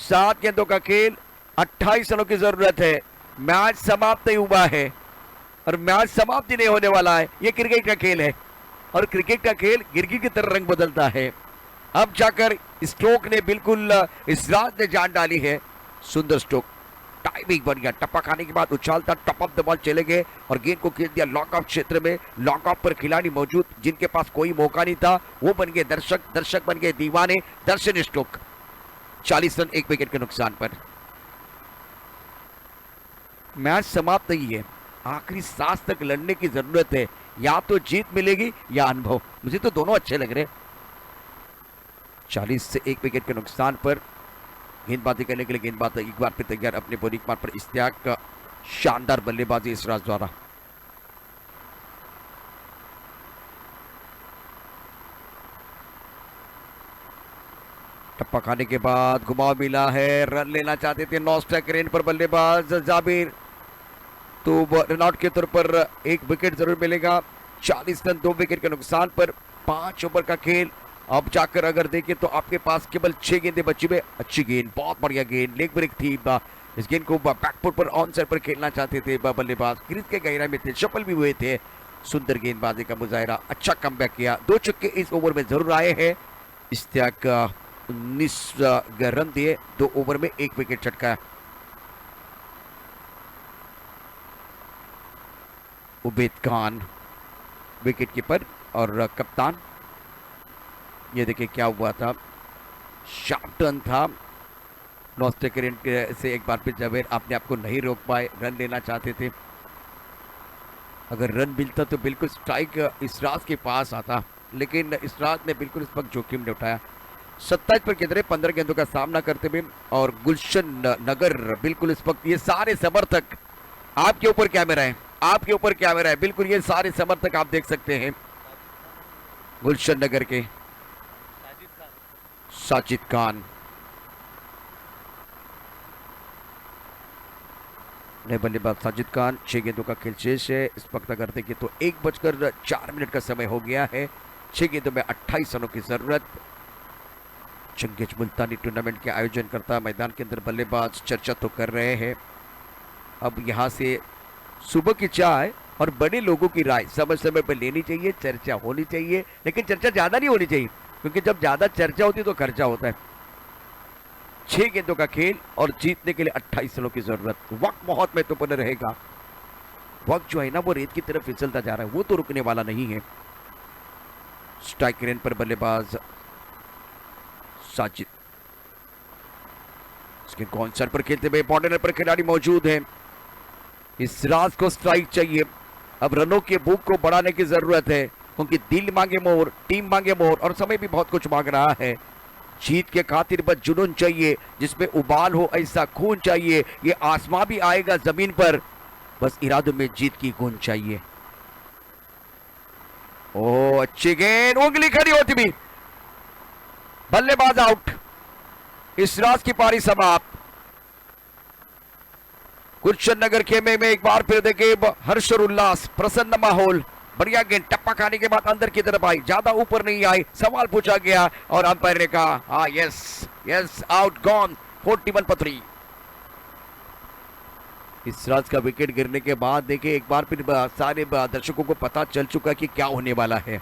7 गेंदों का खेल, 28 रनों की जरूरत है। मैच समाप्त नहीं हुआ है और मैच समाप्त ही नहीं होने वाला है। यह क्रिकेट का खेल है और क्रिकेट का खेल गिरगिट की तरह रंग बदलता है। अब जाकर स्ट्रोक ने बिल्कुल इस रात ने जान डाली है। सुंदर स्ट्रोक, टाइमिंग बन गया, टप्पा खाने के बाद उछालता टप ऑफ द बॉल चले गए और गेंद को खेल दिया लॉन्ग ऑफ क्षेत्र में। लॉन्ग ऑफ पर खिलाड़ी मौजूद जिनके पास कोई मौका नहीं था, वो बन गए दर्शक, दर्शक बन गए दीवाने। दर्शन स्ट्रोक, 40 रन 1 विकेट के नुकसान पर। मैच समाप्त नहीं है, आखिरी सांस तक लड़ने की जरूरत है। या तो जीत मिलेगी या अनुभव, मुझे तो दोनों अच्छे लग रहे। 40 से 1 विकेट के नुकसान पर गेंदबाजी करने के लिए गेंदबाज एक बार फिर तैयार अपने बॉलिंग पार्ट पर। इश्तियाक का शानदार बल्लेबाजी इसराज द्वारा। टप्पा खाने के बाद घुमाव मिला है, रन लेना चाहते थे नॉन स्ट्राइक रेंज पर बल्लेबाज जाबिर, तो रन आउट के तौर पर 1 विकेट जरूर मिलेगा। 40 रन 2 विकेट के नुकसान पर 5 ओवर का खेल। अब जाकर अगर देखें तो आपके पास केवल 6 गेंदें बची हुई। अच्छी गेंद, बहुत बढ़िया गेंद, लेग ब्रेक थी। इस गेंद को बैकफुट पर ऑन साइड पर खेलना चाहते थे बल्लेबाज, क्रीज के गहराई में थे, सफल भी हुए थे। सुंदर गेंदबाजी का मुजाहिरा, अच्छा कमबैक किया। 2 छक्के इस ओवर में जरूर आए हैं। इश्तियाक 19 रन दिए 2 ओवर में, 1 विकेट चटका। उबैद खान विकेट कीपर और कप्तान। ये देखिए क्या हुआ था, शार्प टर्न था नॉन स्ट्राइकर से। एक बार फिर जावेद अपने आप को नहीं रोक पाए, रन लेना चाहते थे। अगर रन मिलता तो बिल्कुल स्ट्राइक इसराज के पास आता, लेकिन इसराज ने बिल्कुल इस वक्त जोखिम नहीं उठाया। 27 पर किधरे 15 गेंदों का सामना करते हुए और गुलशन नगर बिल्कुल इस वक्त, ये सारे समर्थक आपके ऊपर कैमरा है, आपके ऊपर कैमरा है, बिल्कुल ये सारे समर्थक आप देख सकते हैं गुलशन नगर के। साजिद खान नए बल्लेबाज साजिद खान। 6 गेंदों का खेल शेष है इस वक्त। अगर देखें तो 1:04 का समय हो गया है। 6 गेंदों में 28 रनों की जरूरत। चंगेज मुल्तानी टूर्नामेंट के आयोजन करता मैदान के अंदर बल्लेबाज चर्चा तो कर रहे हैं। अब यहाँ से सुबह की चाय और बड़े लोगों की राय समय समय पर लेनी चाहिए, चर्चा होनी चाहिए, लेकिन चर्चा ज्यादा नहीं होनी चाहिए, क्योंकि जब ज्यादा चर्चा होती है तो खर्चा होता है। 6 गेंदों का खेल और जीतने के लिए 28 रनों की जरूरत। वक्त बहुत महत्वपूर्ण रहेगा। वक्त जो है ना वो रेत की तरफ फिसलता जा रहा है, वो तो रुकने वाला नहीं है। स्ट्राइक रेंज पर बल्लेबाज साजिद, इसके कॉन्सर पर खेलते हुए बॉर्डर पर खिलाड़ी मौजूद है। इस राज को स्ट्राइक चाहिए। अब रनों के भूख को बढ़ाने की जरूरत है, क्योंकि दिल मांगे मोर, टीम मांगे मोर और समय भी बहुत कुछ मांग रहा है। जीत के खातिर बस जुनून चाहिए, जिसमें उबाल हो ऐसा खून चाहिए। ये आसमां भी आएगा जमीन पर, बस इरादों में जीत की गूंज चाहिए। ओ अच्छी गेंद, उंगली खड़ी होती भी, बल्लेबाज आउट। इस राज की पारी समाप्त। गुलशन नगर खेमे में एक बार फिर देखे हर्ष और उल्लास, प्रसन्न माहौल। बढ़िया गेंद, टप्पा खाने के बाद अंदर की तरफ आई, ज्यादा ऊपर नहीं आई। सवाल पूछा गया और अंपायर ने कहा हाँ यस यस, आउट गॉन 41 पर 3। इस राज का विकेट गिरने के बाद देखिए एक बार फिर सारे दर्शकों को पता चल चुका कि क्या होने वाला है।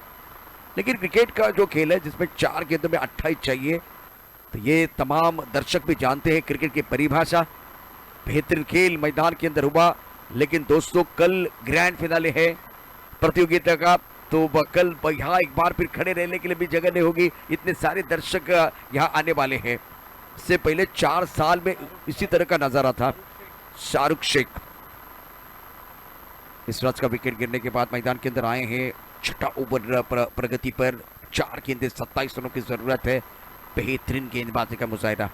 लेकिन क्रिकेट का जो खेल है जिसमें 4 गेंदों में 28 चाहिए, तो ये तमाम दर्शक भी जानते हैं क्रिकेट की परिभाषा। बेहतरीन खेल मैदान के अंदर हुआ, लेकिन दोस्तों कल ग्रैंड फिनाले है प्रतियोगिता का, तो कल यहाँ एक बार फिर खड़े रहने के लिए भी जगह नहीं होगी, इतने सारे दर्शक यहाँ आने वाले हैं। इससे पहले 4 साल में इसी तरह का नजारा था। शाहरुख शेख इस रात का विकेट गिरने के बाद मैदान के अंदर आए हैं। छठा ओवर प्रगति पर 4 गेंदें 27 रनों की जरूरत है। बेहतरीन गेंदबाजी का मुजाहिरा।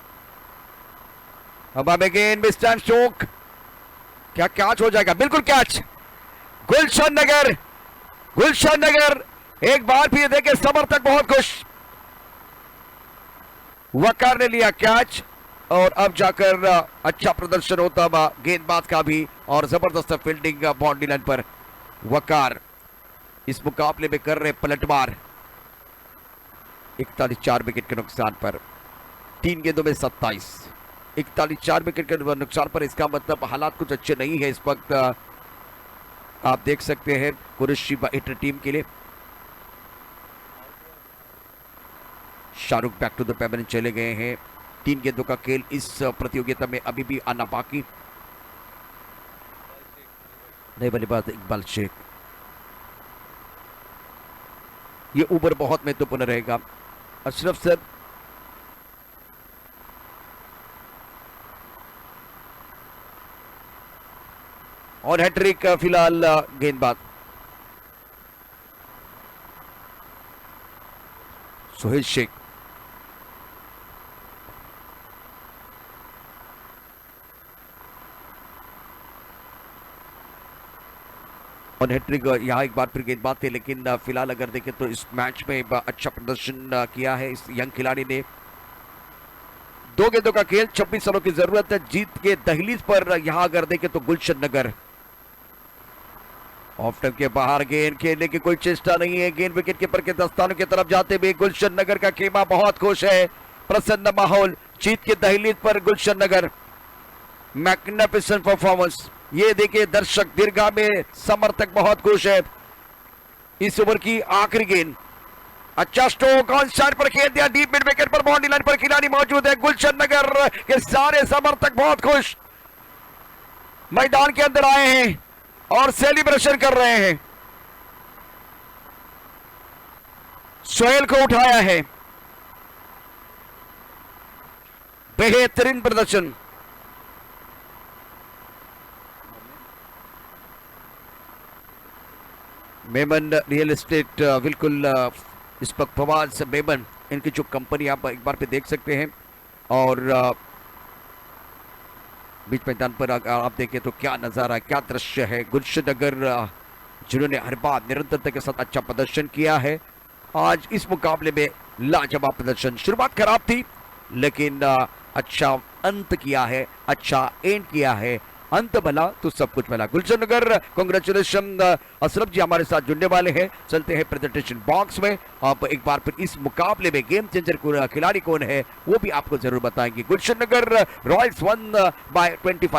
अब अगेन मिस्टर स्टोक, क्या कैच हो जाएगा? बिल्कुल कैच। गुलशन नगर, गुलशन नगर एक बार फिर देखे समर्थक बहुत खुश। वकार ने लिया कैच और अब जाकर अच्छा प्रदर्शन होता हुआ गेंदबाज का भी, और जबरदस्त फील्डिंग बाउंड्री लाइन पर। वकार इस मुकाबले में कर रहे पलटवार। 41 विकेट के नुकसान पर 3 गेंदों में 27। 41 विकेट के नुकसान पर इसका मतलब हालात कुछ अच्छे नहीं है इस वक्त। आप देख सकते हैं कुरैशी इंटर टीम के लिए। शाहरुख बैक टू द पेमेंट चले गए हैं। 3 गेंदों का खेल इस प्रतियोगिता में अभी भी आना बाकी। नए बल्लेबाज इकबाल शेख। ये ओवर बहुत महत्वपूर्ण रहेगा। अशरफ सर और हैट्रिक फिलहाल गेंदबाज सोहेल शेख। और हैट्रिक यहाँ एक बार फिर गेंदबाज थे, लेकिन फिलहाल अगर देखें तो इस मैच में अच्छा प्रदर्शन किया है इस यंग खिलाड़ी ने। 2 गेंदों का खेल, 26 रनों की जरूरत है। जीत के दहलीज पर यहां अगर देखें तो गुलशन नगर। ऑफ टाइम के बाहर गेंद खेलने की कोई चेष्टा नहीं है। गेंद विकेट कीपर के दस्तानों की तरफ जाते हुए गुलशन नगर का खेमा बहुत खुश है। प्रसन्न माहौल। जीत के दहलीज पर गुलशन नगर। Magnificent performance. ये देखिए दर्शक दीर्घा में समर्थक बहुत खुश है। इस ओवर की आखिरी गेंद। अच्छा स्ट्रोक ऑन साइड पर खेल दिया। डीप मिड विकेट पर बाउंड्री लाइन पर खिलाड़ी मौजूद है। गुलशन नगर के सारे समर्थक बहुत खुश मैदान के अंदर आए हैं और सेलिब्रेशन कर रहे हैं। सोहेल को उठाया है। बेहतरीन प्रदर्शन। मेमन रियल एस्टेट बिल्कुल इस वक्त फवाद मेमन इनकी जो कंपनी आप एक बार पे देख सकते हैं। और बीच मैदान पर आप देखें तो क्या नज़ारा, क्या दृश्य है। गुलशन नगर जिन्होंने हर बार निरंतरता के साथ अच्छा प्रदर्शन किया है, आज इस मुकाबले में लाजवाब प्रदर्शन। शुरुआत खराब थी लेकिन अच्छा अंत किया है, अच्छा एंड किया है। अंत भला तो सब कुछ भला। गुलशन नगर कांग्रेचुलेशन। अशरफ जी हमारे साथ जुड़ने वाले हैं। चलते हैं प्रेजेंटेशन बॉक्स में। आप एक बार फिर इस मुकाबले में गेम चेंजर खिलाड़ी कौन है वो भी आपको जरूर बताएंगे। गुलशन नगर रॉयल्स 1 by 25।